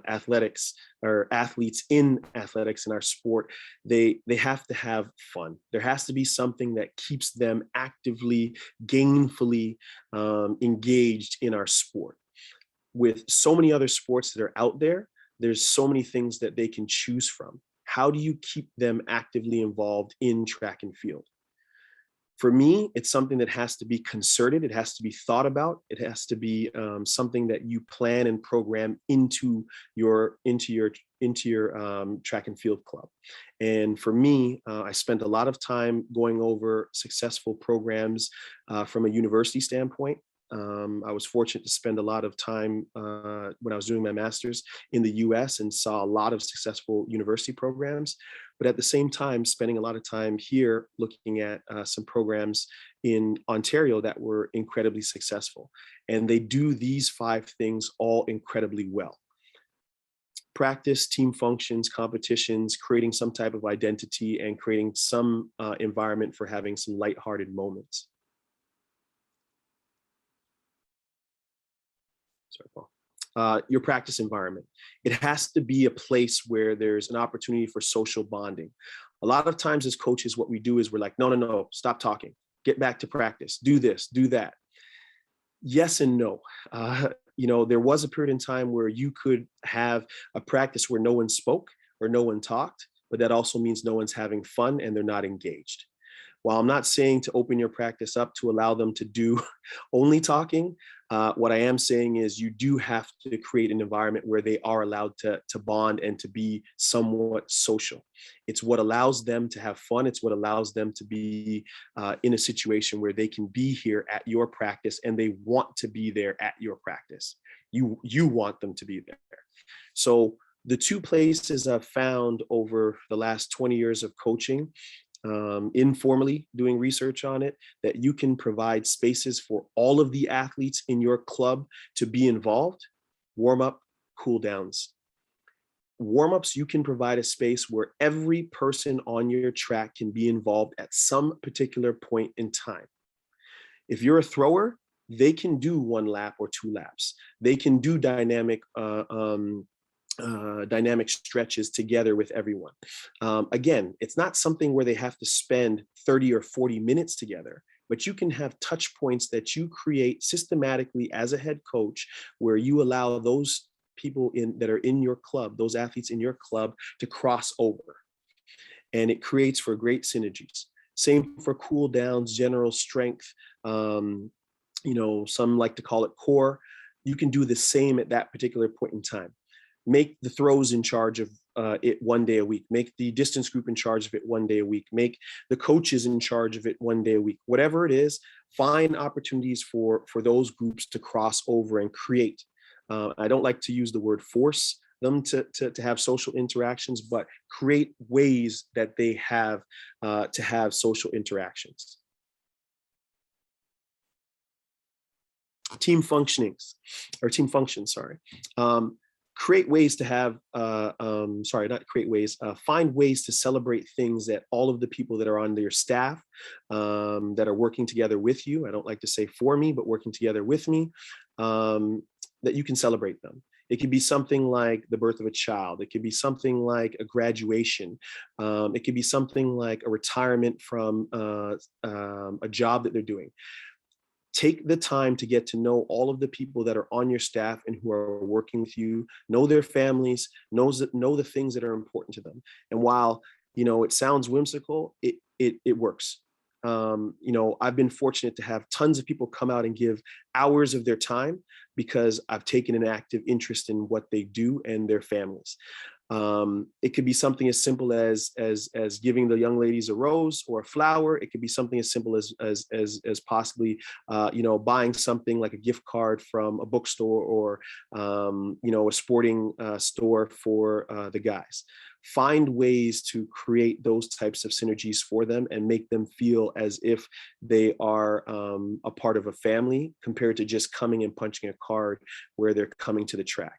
[SPEAKER 3] athletics or athletes in athletics in our sport, they have to have fun. There has to be something that keeps them actively, gainfully engaged in our sport. With so many other sports that are out there, there's so many things that they can choose from. How do you keep them actively involved in track and field? For me, it's something that has to be concerted. It has to be thought about. It has to be something that you plan and program into your track and field club. And for me, I spent a lot of time going over successful programs from a university standpoint. I was fortunate to spend a lot of time when I was doing my master's in the US and saw a lot of successful university programs. But at the same time, spending a lot of time here looking at some programs in Ontario that were incredibly successful. And they do these 5 things all incredibly well. Practice, team functions, competitions, creating some type of identity, and creating some environment for having some lighthearted moments. Sorry, Paul. Your practice environment. It has to be a place where there's an opportunity for social bonding. A lot of times as coaches, what we do is we're like, no, stop talking. Get back to practice. Do this, do that. Yes and no. There was a period in time where you could have a practice where no one spoke or no one talked, but that also means no one's having fun and they're not engaged. While I'm not saying to open your practice up to allow them to do only talking, what I am saying is you do have to create an environment where they are allowed to bond and to be somewhat social. It's what allows them to have fun. It's what allows them to be in a situation where they can be here at your practice and they want to be there at your practice. You want them to be there. So the 2 places I've found over the last 20 years of coaching, informally doing research on it, that you can provide spaces for all of the athletes in your club to be involved. Warm up, cool downs. Warm-ups, you can provide a space where every person on your track can be involved at some particular point in time. If you're a thrower, they can do 1 lap or 2 laps. They can do dynamic stretches together with everyone. Again, it's not something where they have to spend 30 or 40 minutes together, but you can have touch points that you create systematically as a head coach, where you allow those people that are in your club, those athletes in your club, to cross over. And it creates for great synergies. Same for cool downs, general strength. Some like to call it core. You can do the same at that particular point in time. Make the throws in charge of it 1 day a week. Make the distance group in charge of it 1 day a week. Make the coaches in charge of it 1 day a week. Whatever it is, find opportunities for those groups to cross over and create. I don't like to use the word force them to have social interactions, but create ways that they have to have social interactions. Team functions, create ways to have, find ways to celebrate things that all of the people that are on your staff that are working together with you, I don't like to say for me, but working together with me, that you can celebrate them. It could be something like the birth of a child. It could be something like a graduation. It could be something like a retirement from a job that they're doing. Take the time to get to know all of the people that are on your staff and who are working with you, know their families, know the things that are important to them. And while, it sounds whimsical, it works. I've been fortunate to have tons of people come out and give hours of their time because I've taken an active interest in what they do and their families. It could be something as simple as giving the young ladies a rose or a flower. It could be something as simple as possibly, buying something like a gift card from a bookstore or, a sporting store for the guys. Find ways to create those types of synergies for them and make them feel as if they are a part of a family compared to just coming and punching a card where they're coming to the track.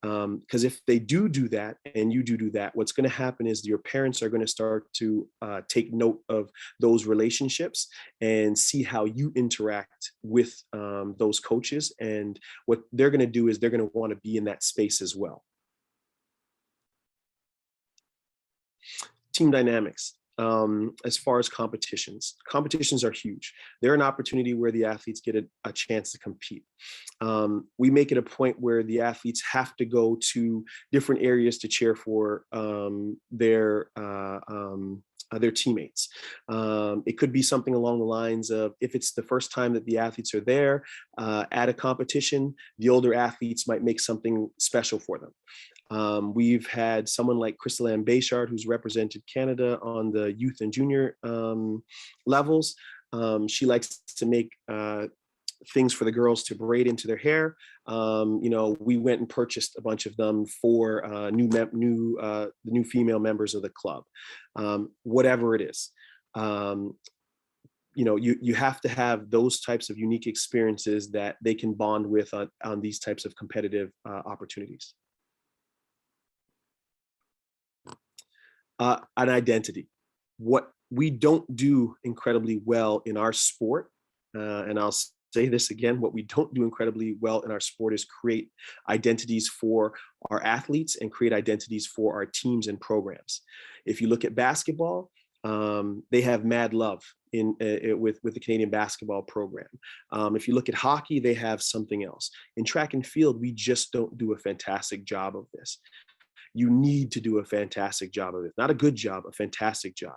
[SPEAKER 3] Because if they do that and you do that, what's going to happen is your parents are going to start to take note of those relationships and see how you interact with those coaches. And what they're going to do is they're going to want to be in that space as well. Team dynamics. As far as competitions are huge. They're an opportunity where the athletes get a chance to compete. We make it a point where the athletes have to go to different areas to cheer for their teammates. It could be something along the lines of, if it's the first time that the athletes are there at a competition, the older athletes might make something special for them. We've had someone like Crystal Ann Bayshard, who's represented Canada on the youth and junior levels. She likes to make things for the girls to braid into their hair. We went and purchased a bunch of them for the new female members of the club. Whatever it is, you have to have those types of unique experiences that they can bond with on these types of competitive opportunities. An identity. What we don't do incredibly well in our sport, and I'll say this again, what we don't do incredibly well in our sport is create identities for our athletes and create identities for our teams and programs. If you look at basketball, they have mad love with the Canadian basketball program. If you look at hockey, they have something else. In track and field, we just don't do a fantastic job of this. You need to do a fantastic job of it. Not a good job, a fantastic job.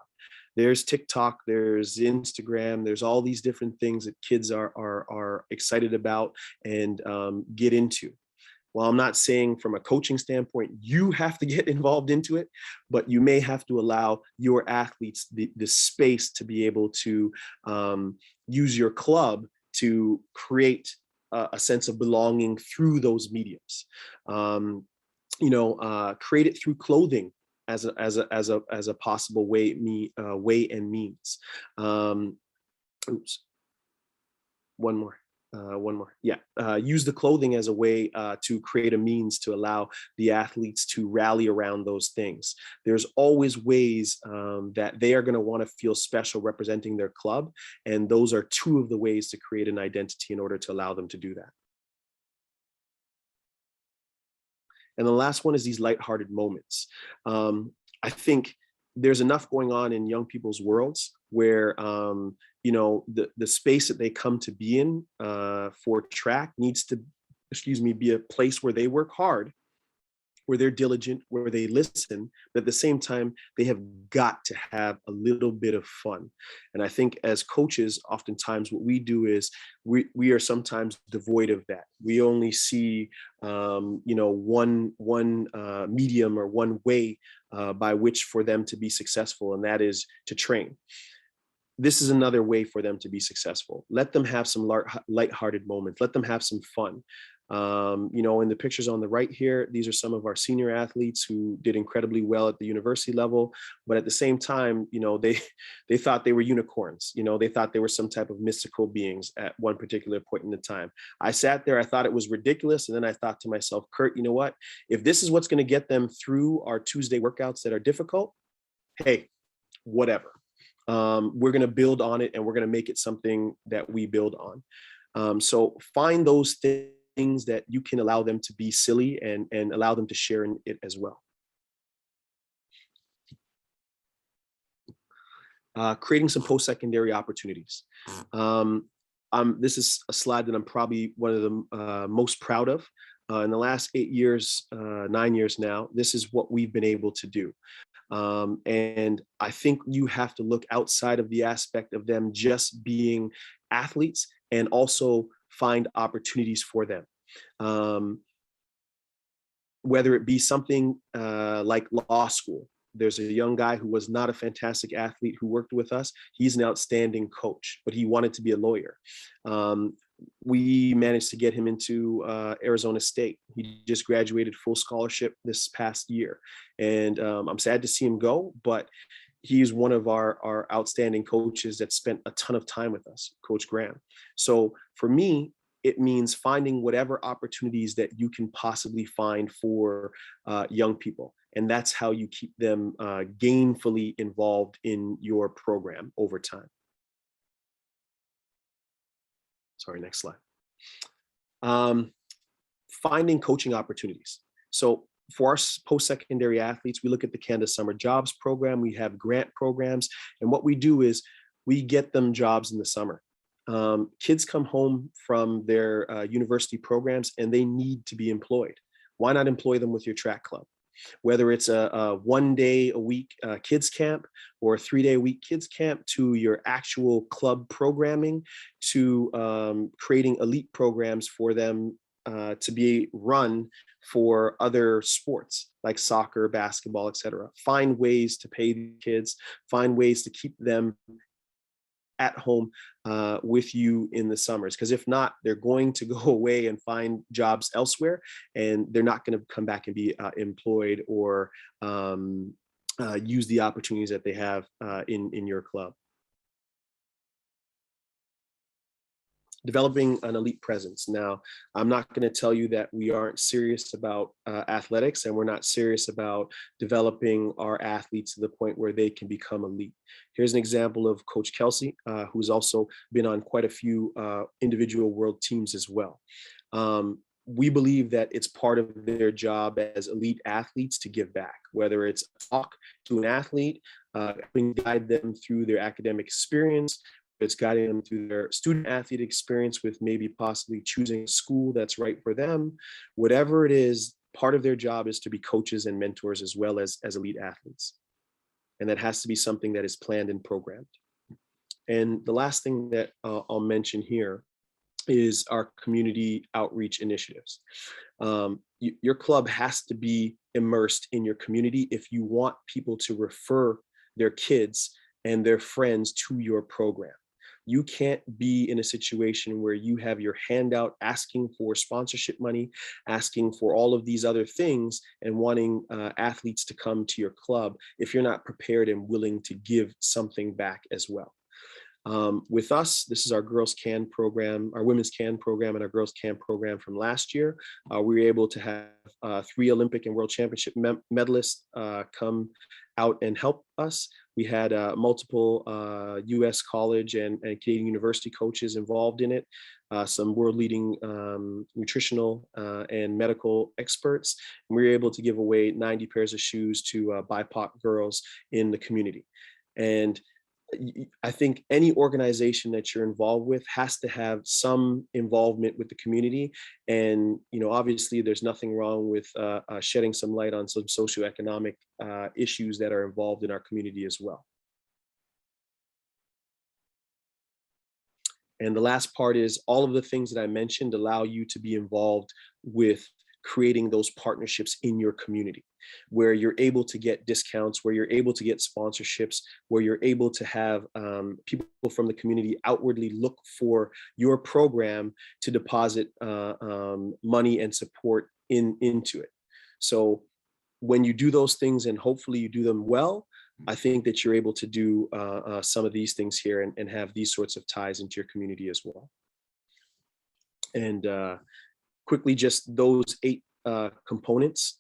[SPEAKER 3] There's TikTok, there's Instagram, there's all these different things that kids are excited about and get into. Well, I'm not saying from a coaching standpoint, you have to get involved into it, but you may have to allow your athletes the space to be able to use your club to create a sense of belonging through those mediums. Create it through clothing as a possible way and means. One more. Use the clothing as a way to create a means to allow the athletes to rally around those things. There's always ways that they are going to want to feel special representing their club, and those are two of the ways to create an identity in order to allow them to do that. And the last one is these lighthearted moments. I think there's enough going on in young people's worlds where the space that they come to be in for track needs to, be a place where they work hard, where they're diligent, where they listen, but at the same time, they have got to have a little bit of fun. And I think as coaches, oftentimes what we do is we are sometimes devoid of that. We only see, one medium or one way by which for them to be successful, and that is to train. This is another way for them to be successful. Let them have some lighthearted moments. Let them have some fun. In the pictures on the right here, these are some of our senior athletes who did incredibly well at the university level, but at the same time, they thought they were unicorns. They thought they were some type of mystical beings at one particular point in the time. I sat there, I thought it was ridiculous. And then I thought to myself, Kurt, you know what? If this is what's going to get them through our Tuesday workouts that are difficult, hey, whatever. We're going to build on it, and we're going to make it something that we build on. So find those things that you can allow them to be silly and allow them to share in it as well. Creating some post-secondary opportunities. This is a slide that I'm probably one of the most proud of. In the last 9 years now, this is what we've been able to do. And I think you have to look outside of the aspect of them just being athletes and also find opportunities for them. Whether it be something like law school. There's a young guy who was not a fantastic athlete who worked with us. He's an outstanding coach, but he wanted to be a lawyer. We managed to get him into Arizona State. He just graduated full scholarship this past year. And I'm sad to see him go, but he's one of our outstanding coaches that spent a ton of time with us, Coach Graham. So for me, it means finding whatever opportunities that you can possibly find for young people. And that's how you keep them gainfully involved in your program over time. Sorry, next slide. Finding coaching opportunities. So for our post-secondary athletes, we look at the Canada Summer Jobs Program. We have grant programs. And what we do is we get them jobs in the summer. Kids come home from their university programs and they need to be employed. Why not employ them with your track club? Whether it's a 1 day a week kids camp or a 3 day a week kids camp, to your actual club programming, to creating elite programs for them to be run for other sports like soccer, basketball, etc. Find ways to pay the kids, find ways to keep them at home with you in the summers. Because if not, they're going to go away and find jobs elsewhere, and they're not going to come back and be employed or use the opportunities that they have in your club. Developing an elite presence. Now, I'm not going to tell you that we aren't serious about athletics, and we're not serious about developing our athletes to the point where they can become elite. Here's an example of Coach Kelsey, who's also been on quite a few individual world teams as well. We believe that it's part of their job as elite athletes to give back, whether it's a talk to an athlete, guide them through their academic experience, it's guiding them through their student athlete experience with maybe possibly choosing a school that's right for them. Whatever it is, part of their job is to be coaches and mentors as well as elite athletes. And that has to be something that is planned and programmed. And the last thing that I'll mention here is our community outreach initiatives. Your club has to be immersed in your community if you want people to refer their kids and their friends to your program. You can't be in a situation where you have your hand out asking for sponsorship money, asking for all of these other things, and wanting athletes to come to your club if you're not prepared and willing to give something back as well. With us, this is our Girls Can program, our Women's Can program, and our Girls Can program from last year. We were able to have 3 Olympic and World Championship medalists come out and help us. We had multiple US college and Canadian university coaches involved in it, some world-leading nutritional and medical experts. And we were able to give away 90 pairs of shoes to BIPOC girls in the community. And I think any organization that you're involved with has to have some involvement with the community. And, obviously there's nothing wrong with shedding some light on some socioeconomic issues that are involved in our community as well. And the last part is all of the things that I mentioned allow you to be involved with creating those partnerships in your community, where you're able to get discounts, where you're able to get sponsorships, where you're able to have people from the community outwardly look for your program to deposit money and support into it. So when you do those things, and hopefully you do them well, I think that you're able to do some of these things here and have these sorts of ties into your community as well. And quickly, just those 8 components.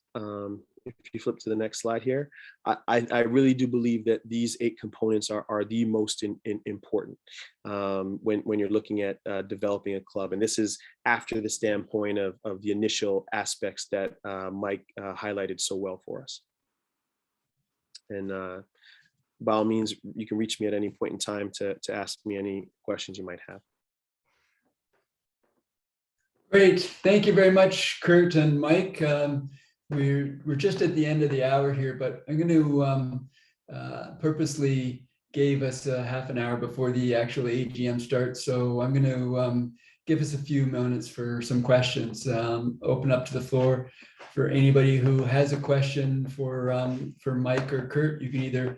[SPEAKER 3] If you flip to the next slide here, I really do believe that these 8 components are the most important when you're looking at developing a club. And this is after the standpoint of the initial aspects that Mike highlighted so well for us. And by all means, you can reach me at any point in time to ask me any questions you might have.
[SPEAKER 1] Great. Thank you very much, Kurt and Mike. We're just at the end of the hour here, but I'm going to purposely gave us a half an hour before the actual AGM starts. So I'm going to give us a few minutes for some questions. Open up to the floor for anybody who has a question for Mike or Kurt. You can either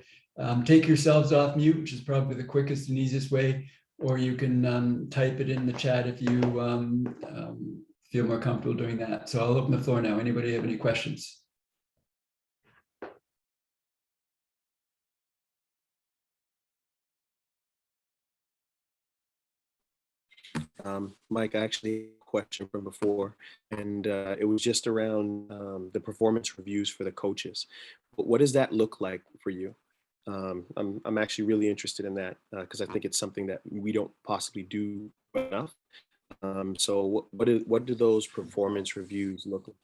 [SPEAKER 1] take yourselves off mute, which is probably the quickest and easiest way, or you can type it in the chat if you feel more comfortable doing that. So I'll open the floor now. Anybody have any questions?
[SPEAKER 3] Mike, I actually had a question from before, and it was just around the performance reviews for the coaches. What does that look like for you? I'm actually really interested in that because I think it's something that we don't possibly do enough. So what do those performance reviews look like?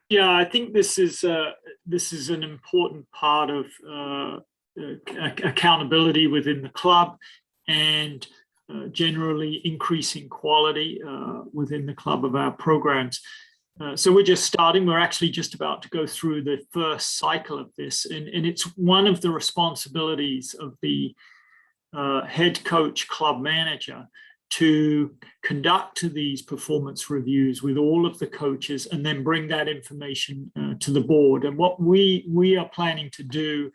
[SPEAKER 2] Yeah, I think this is an important part of accountability within the club, and generally increasing quality within the club of our programs. So we're just starting. We're actually just about to go through the first cycle of this, and it's one of the responsibilities of the head coach, club manager, to conduct these performance reviews with all of the coaches and then bring that information to the board. And what we are planning to do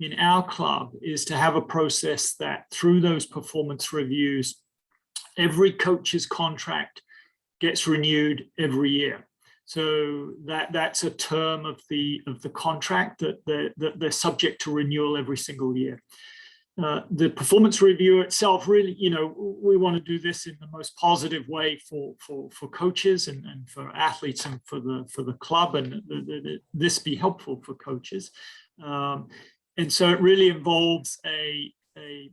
[SPEAKER 2] in our club is to have a process that through those performance reviews, every coach's contract gets renewed every year. So that's a term of the contract that they're subject to renewal every single year. The performance review itself, really, we want to do this in the most positive way for coaches and for athletes and for the club, and this be helpful for coaches. And so it really involves an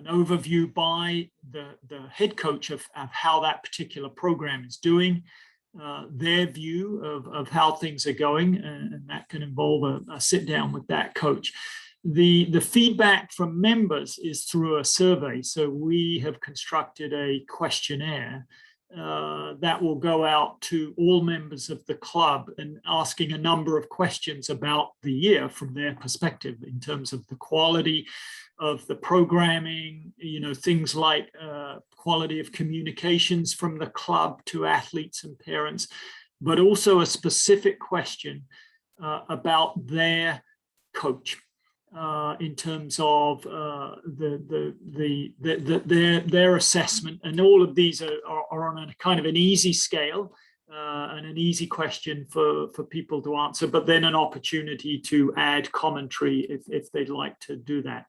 [SPEAKER 2] overview by the head coach of how that particular program is doing, their view of how things are going, and that can involve a sit down with that coach. The feedback from members is through a survey. So we have constructed a questionnaire that will go out to all members of the club and asking a number of questions about the year from their perspective in terms of the quality of the programming, things like quality of communications from the club to athletes and parents, but also a specific question about their coach in terms of their assessment. And all of these are on a kind of an easy scale and an easy question for people to answer, but then an opportunity to add commentary if they'd like to do that.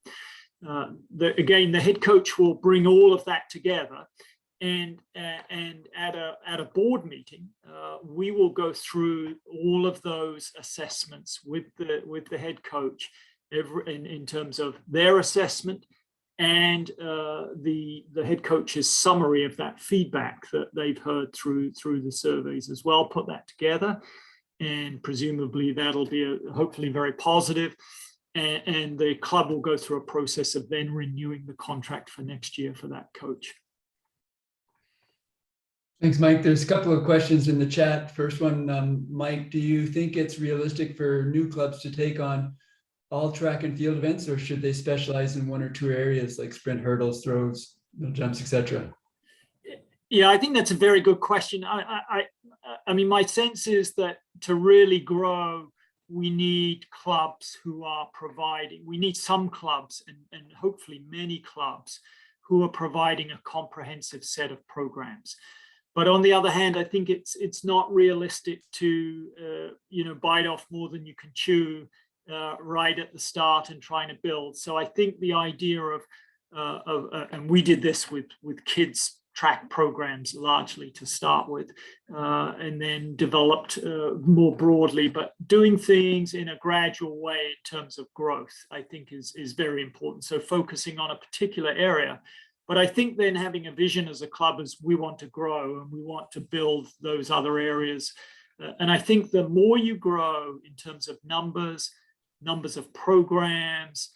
[SPEAKER 2] Again, the head coach will bring all of that together, and at a board meeting, we will go through all of those assessments with the head coach in terms of their assessment and the head coach's summary of that feedback that they've heard through the surveys as well. Put that together, and presumably that'll be hopefully very positive. And the club will go through a process of then renewing the contract for next year for that coach.
[SPEAKER 1] Thanks, Mike. There's a couple of questions in the chat. First one, Mike, do you think it's realistic for new clubs to take on all track and field events, or should they specialize in one or two areas like sprint, hurdles, throws, jumps, etc.?
[SPEAKER 2] Yeah, I think that's a very good question. I mean, my sense is that to really grow, we need clubs who are providing, we need some clubs and hopefully many clubs who are providing a comprehensive set of programs. But on the other hand, I think it's not realistic to, bite off more than you can chew right at the start and trying to build. So I think the idea of and we did this with kids track programs largely to start with, and then developed more broadly, but doing things in a gradual way in terms of growth, I think is very important. So focusing on a particular area, but I think then having a vision as a club is we want to grow and we want to build those other areas. And I think the more you grow in terms of numbers of programs,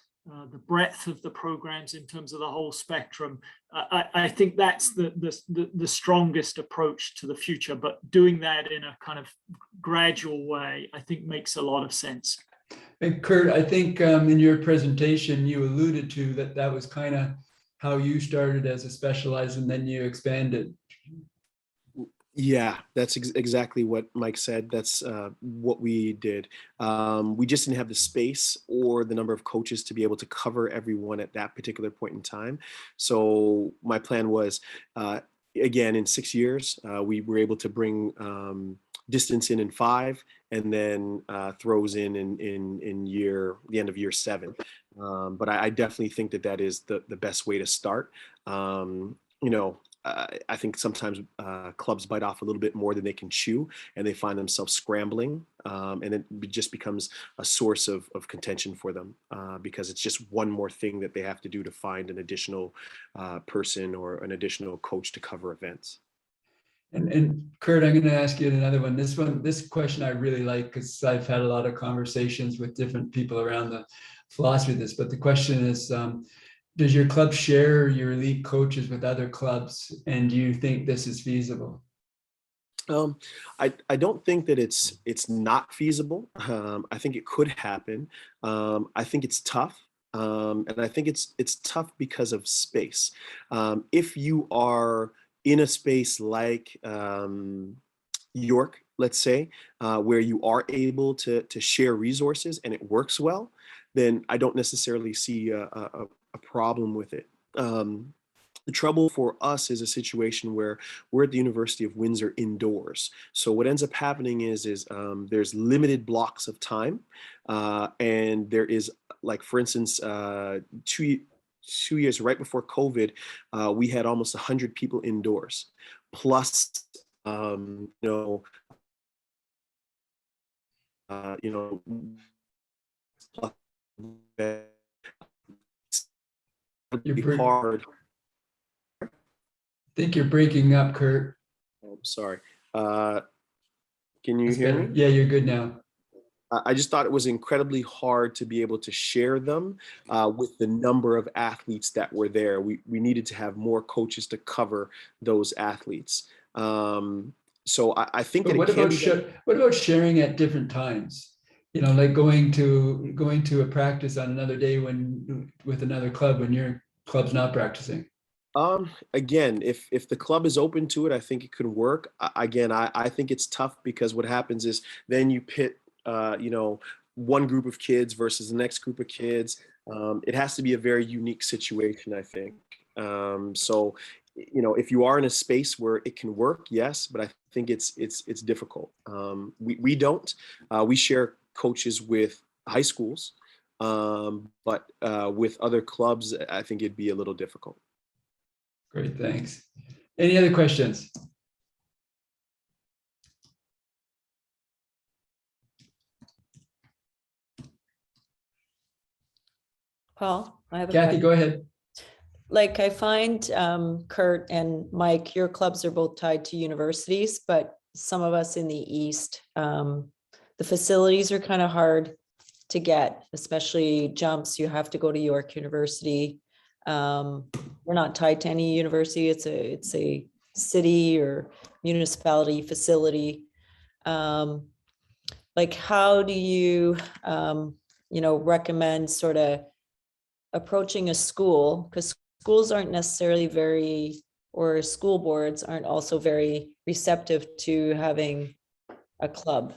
[SPEAKER 2] the breadth of the programs in terms of the whole spectrum, I think that's the strongest approach to the future. But doing that in a kind of gradual way, I think makes a lot of sense.
[SPEAKER 1] And Kurt, I think in your presentation, you alluded to that was kind of how you started as a specialized and then you expanded.
[SPEAKER 3] Yeah, that's exactly what Mike said. That's what we did. We just didn't have the space or the number of coaches to be able to cover everyone at that particular point in time. So my plan was, again, in 6 years, we were able to bring distance in 5, and then throws in the end of year 7. But I definitely think that is the best way to start. I think sometimes clubs bite off a little bit more than they can chew, and they find themselves scrambling, and it just becomes a source of contention for them because it's just one more thing that they have to do to find an additional person or an additional coach to cover events.
[SPEAKER 1] And Kurt, I'm going to ask you another one. This question I really like because I've had a lot of conversations with different people around the philosophy of this. But the question is, does your club share your elite coaches with other clubs? And do you think this is feasible?
[SPEAKER 3] I don't think that it's not feasible. I think it could happen. I think it's tough. And I think it's tough because of space. If you are in a space like York let's say, where you are able to share resources and it works well, then I don't necessarily see a problem with it. The trouble for us is a situation where we're at the University of Windsor indoors. So what ends up happening is there's limited blocks of time, and there is, like, for instance, 2 years right before COVID, we had almost 100 people indoors, plus you know, you know, plus it's
[SPEAKER 1] You're
[SPEAKER 3] really hard.
[SPEAKER 1] think you're breaking up, Kurt.
[SPEAKER 3] Oh, sorry. Uh, can you
[SPEAKER 1] That's
[SPEAKER 3] hear
[SPEAKER 1] better.
[SPEAKER 3] me?
[SPEAKER 1] Yeah, you're good now.
[SPEAKER 3] I just thought it was incredibly hard to be able to share them with the number of athletes that were there. We needed to have more coaches to cover those athletes. So I think
[SPEAKER 1] But
[SPEAKER 3] that it
[SPEAKER 1] what
[SPEAKER 3] can
[SPEAKER 1] about
[SPEAKER 3] be done.
[SPEAKER 1] what about sharing at different times? Like going to a practice on another day when with another club when your club's not practicing.
[SPEAKER 3] Again, if the club is open to it, I think it could work. Again, I think it's tough because what happens is then you pit, one group of kids versus the next group of kids. It has to be a very unique situation, I think. So, if you are in a space where it can work, yes, but I think it's difficult. We don't. We share coaches with high schools, but with other clubs, I think it'd be a little difficult.
[SPEAKER 1] Great, thanks. Any other questions?
[SPEAKER 4] Paul, I have a
[SPEAKER 1] Kathy,
[SPEAKER 4] question.
[SPEAKER 1] go ahead.
[SPEAKER 4] Like I find Kurt and Mike, your clubs are both tied to universities, but some of us in the East, the facilities are kind of hard to get, especially jumps. You have to go to York University. We're not tied to any university. It's a city or municipality facility. Like how do you, recommend sort of approaching a school, because schools aren't necessarily or school boards aren't also very receptive to having a club.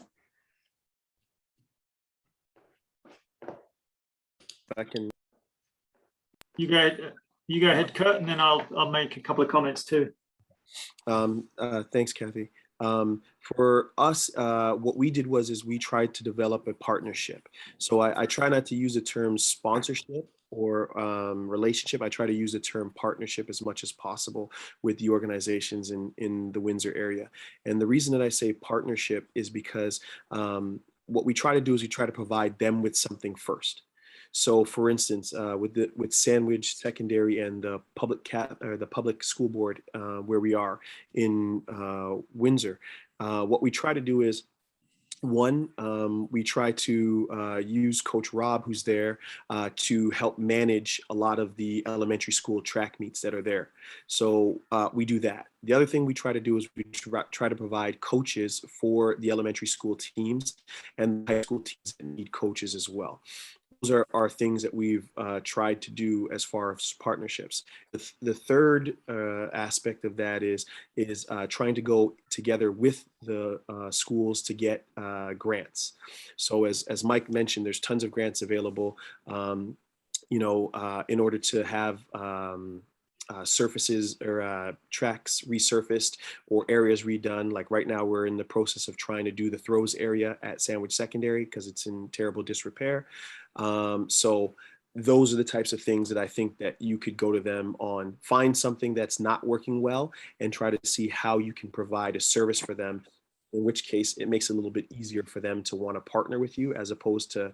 [SPEAKER 3] I can.
[SPEAKER 2] You go ahead, Kurt, and then I'll make a couple of comments too.
[SPEAKER 3] Thanks, Kathy. For us, what we did is we tried to develop a partnership. So I try not to use the term sponsorship or relationship. I try to use the term partnership as much as possible with the organizations in the Windsor area. And the reason that I say partnership is because what we try to do is we try to provide them with something first. So, for instance, with Sandwich Secondary and the public school board where we are in Windsor, what we try to do is one, we try to use Coach Rob, who's there, to help manage a lot of the elementary school track meets that are there. So we do that. The other thing we try to do is we try to provide coaches for the elementary school teams and high school teams that need coaches as well. Those are things that we've tried to do as far as partnerships. The third aspect of that is trying to go together with the schools to get grants. So as Mike mentioned, there's tons of grants available, in order to have surfaces or tracks resurfaced or areas redone. Like right now, we're in the process of trying to do the throws area at Sandwich Secondary because it's in terrible disrepair. So those are the types of things that I think that you could go to them on, find something that's not working well and try to see how you can provide a service for them, in which case it makes it a little bit easier for them to want to partner with you, as opposed to,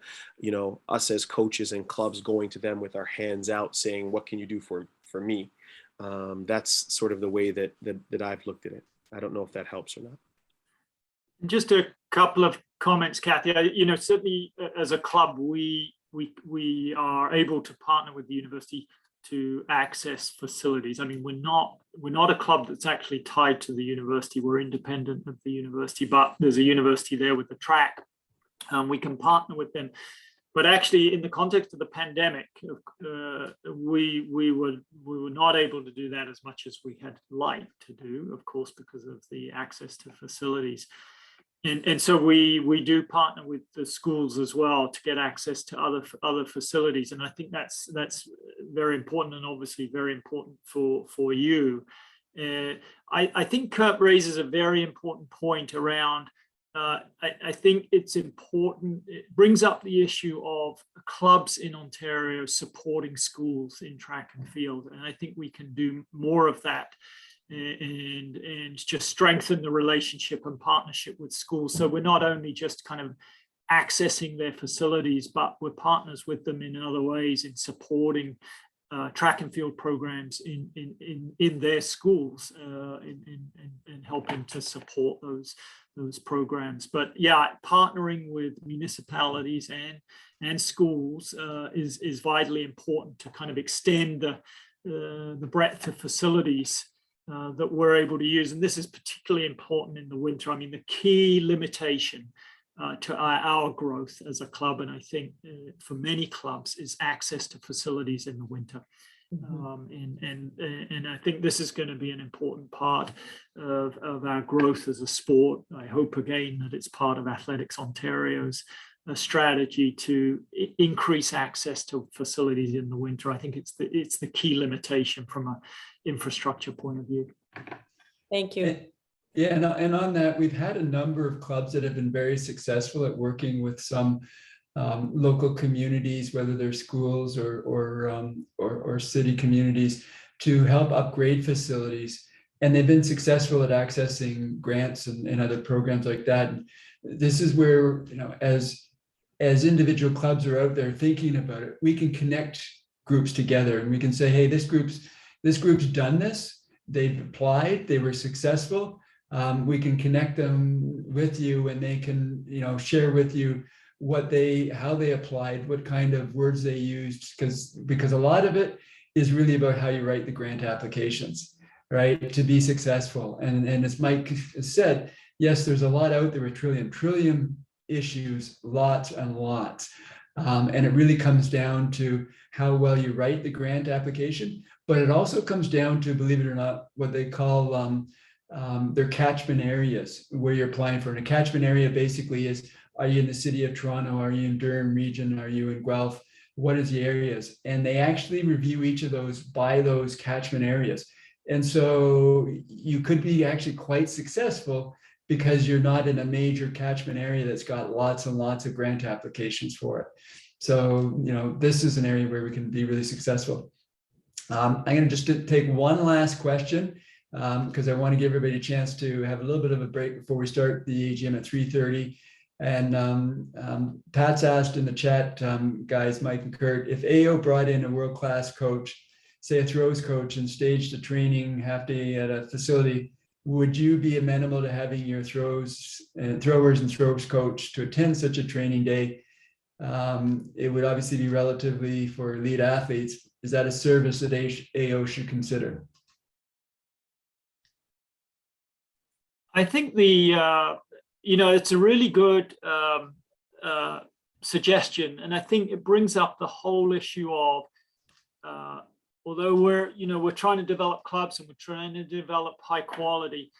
[SPEAKER 3] us as coaches and clubs going to them with our hands out saying, what can you do for me? That's sort of the way that I've looked at it. I don't know if that helps or not.
[SPEAKER 2] Just a couple of comments, Kathy. Certainly as a club, we are able to partner with the university to access facilities. I mean, we're not a club that's actually tied to the university. We're independent of the university, but there's a university there with the track. We can partner with them. But actually, in the context of the pandemic, we were not able to do that as much as we had liked to do, of course, because of the access to facilities. And so we do partner with the schools as well to get access to other facilities, and I think that's very important, and obviously very important for you. I think Kurt raises a very important point around. I think it's important. It brings up the issue of clubs in Ontario supporting schools in track and field, and I think we can do more of that. And just strengthen the relationship and partnership with schools. So we're not only just kind of accessing their facilities, but we're partners with them in other ways in supporting track and field programs in their schools, and helping to support those programs. But yeah, partnering with municipalities and schools is vitally important to kind of extend the breadth of facilities that we're able to use. And this is particularly important in the winter. I mean, the key limitation to our growth as a club, and I think for many clubs, is access to facilities in the winter. And I think this is going to be an important part of our growth as a sport. I hope again that it's part of Athletics Ontario's strategy to increase access to facilities in the winter. I think it's the key limitation from an infrastructure point of view.
[SPEAKER 4] Thank you.
[SPEAKER 1] Yeah, and on that, we've had a number of clubs that have been very successful at working with some local communities, whether they're schools or city communities, to help upgrade facilities. And they've been successful at accessing grants and other programs like that. And this is where, as individual clubs are out there thinking about it, we can connect groups together and we can say, hey, this group's done this, they've applied, they were successful. We can connect them with you, and they can, share with you how they applied, what kind of words they used, because a lot of it is really about how you write the grant applications, right, to be successful. And as Mike said, yes, there's a lot out there, a trillion issues, lots and lots. And it really comes down to how well you write the grant application, but it also comes down to, believe it or not, what they call their catchment areas where you're applying for. And a catchment area basically is, are you in the city of Toronto? Are you in Durham region? Are you in Guelph? What is the areas? And they actually review each of those by those catchment areas. And so you could be actually quite successful because you're not in a major catchment area that's got lots and lots of grant applications for it. So, this is an area where we can be really successful. I'm going to just take one last question because I want to give everybody a chance to have a little bit of a break before we start the AGM at 3:30. And Pat's asked in the chat, guys, Mike and Kurt, if AO brought in a world-class coach, say a throws coach, and staged a training half day at a facility, would you be amenable to having your throwers and throws coach to attend such a training day? It would obviously be relatively for elite athletes. Is that a service that AO should consider?
[SPEAKER 2] I think it's a really good suggestion, and I think it brings up the whole issue of although we're trying to develop clubs and we're trying to develop high quality,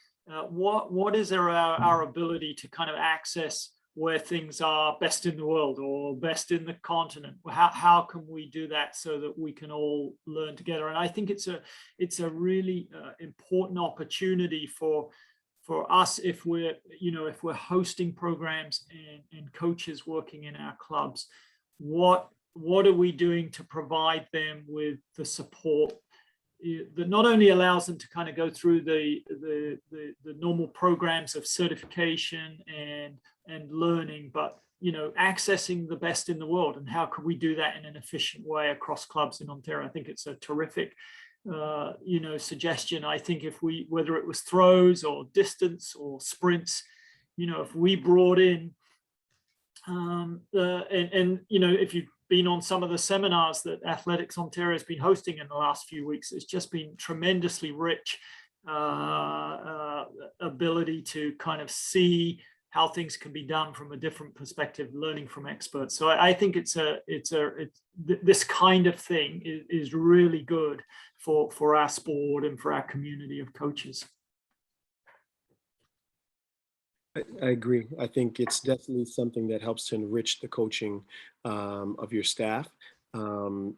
[SPEAKER 2] what is our ability to kind of access where things are best in the world or best in the continent? How can we do that so that we can all learn together? And I think it's a really important opportunity for us if we're hosting programs and coaches working in our clubs. What are we doing to provide them with the support that not only allows them to kind of go through the normal programs of certification and learning, but accessing the best in the world? And how can we do that in an efficient way across clubs in Ontario? I think it's a terrific suggestion. I think whether it was throws or distance or sprints, if we brought in if you've been on some of the seminars that Athletics Ontario has been hosting in the last few weeks, it's just been tremendously rich ability to kind of see how things can be done from a different perspective, learning from experts. So I think this kind of thing is really good for our sport and for our community of coaches.
[SPEAKER 3] I agree. I think it's definitely something that helps to enrich the coaching of your staff. I'm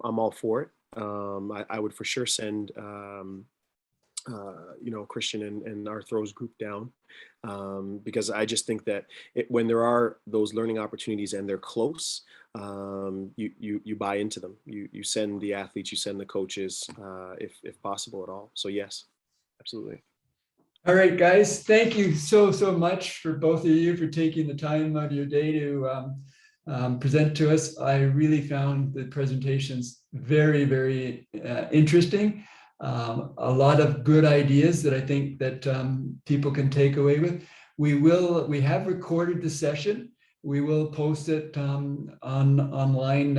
[SPEAKER 3] all for it. I would for sure send Christian and our throws group down, because I just think that when there are those learning opportunities and they're close, you buy into them. You send the athletes, you send the coaches, if possible at all. So yes, absolutely.
[SPEAKER 1] All right, guys, thank you so much for both of you for taking the time out of your day to present to us. I really found the presentations very interesting. A lot of good ideas that I think that people can take away with. We have recorded the session. We will post it online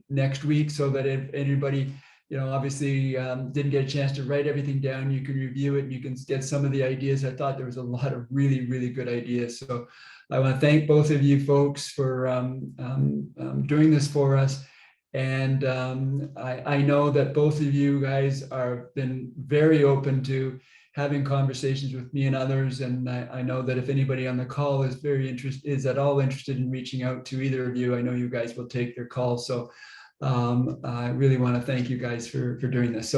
[SPEAKER 1] next week, so that if anybody, obviously didn't get a chance to write everything down, you can review it and you can get some of the ideas. I thought there was a lot of really good ideas. So I want to thank both of you folks for doing this for us. And I know that both of you guys are been very open to having conversations with me and others. And I know that if anybody on the call is at all interested in reaching out to either of you, I know you guys will take their call. So I really want to thank you guys for doing this. So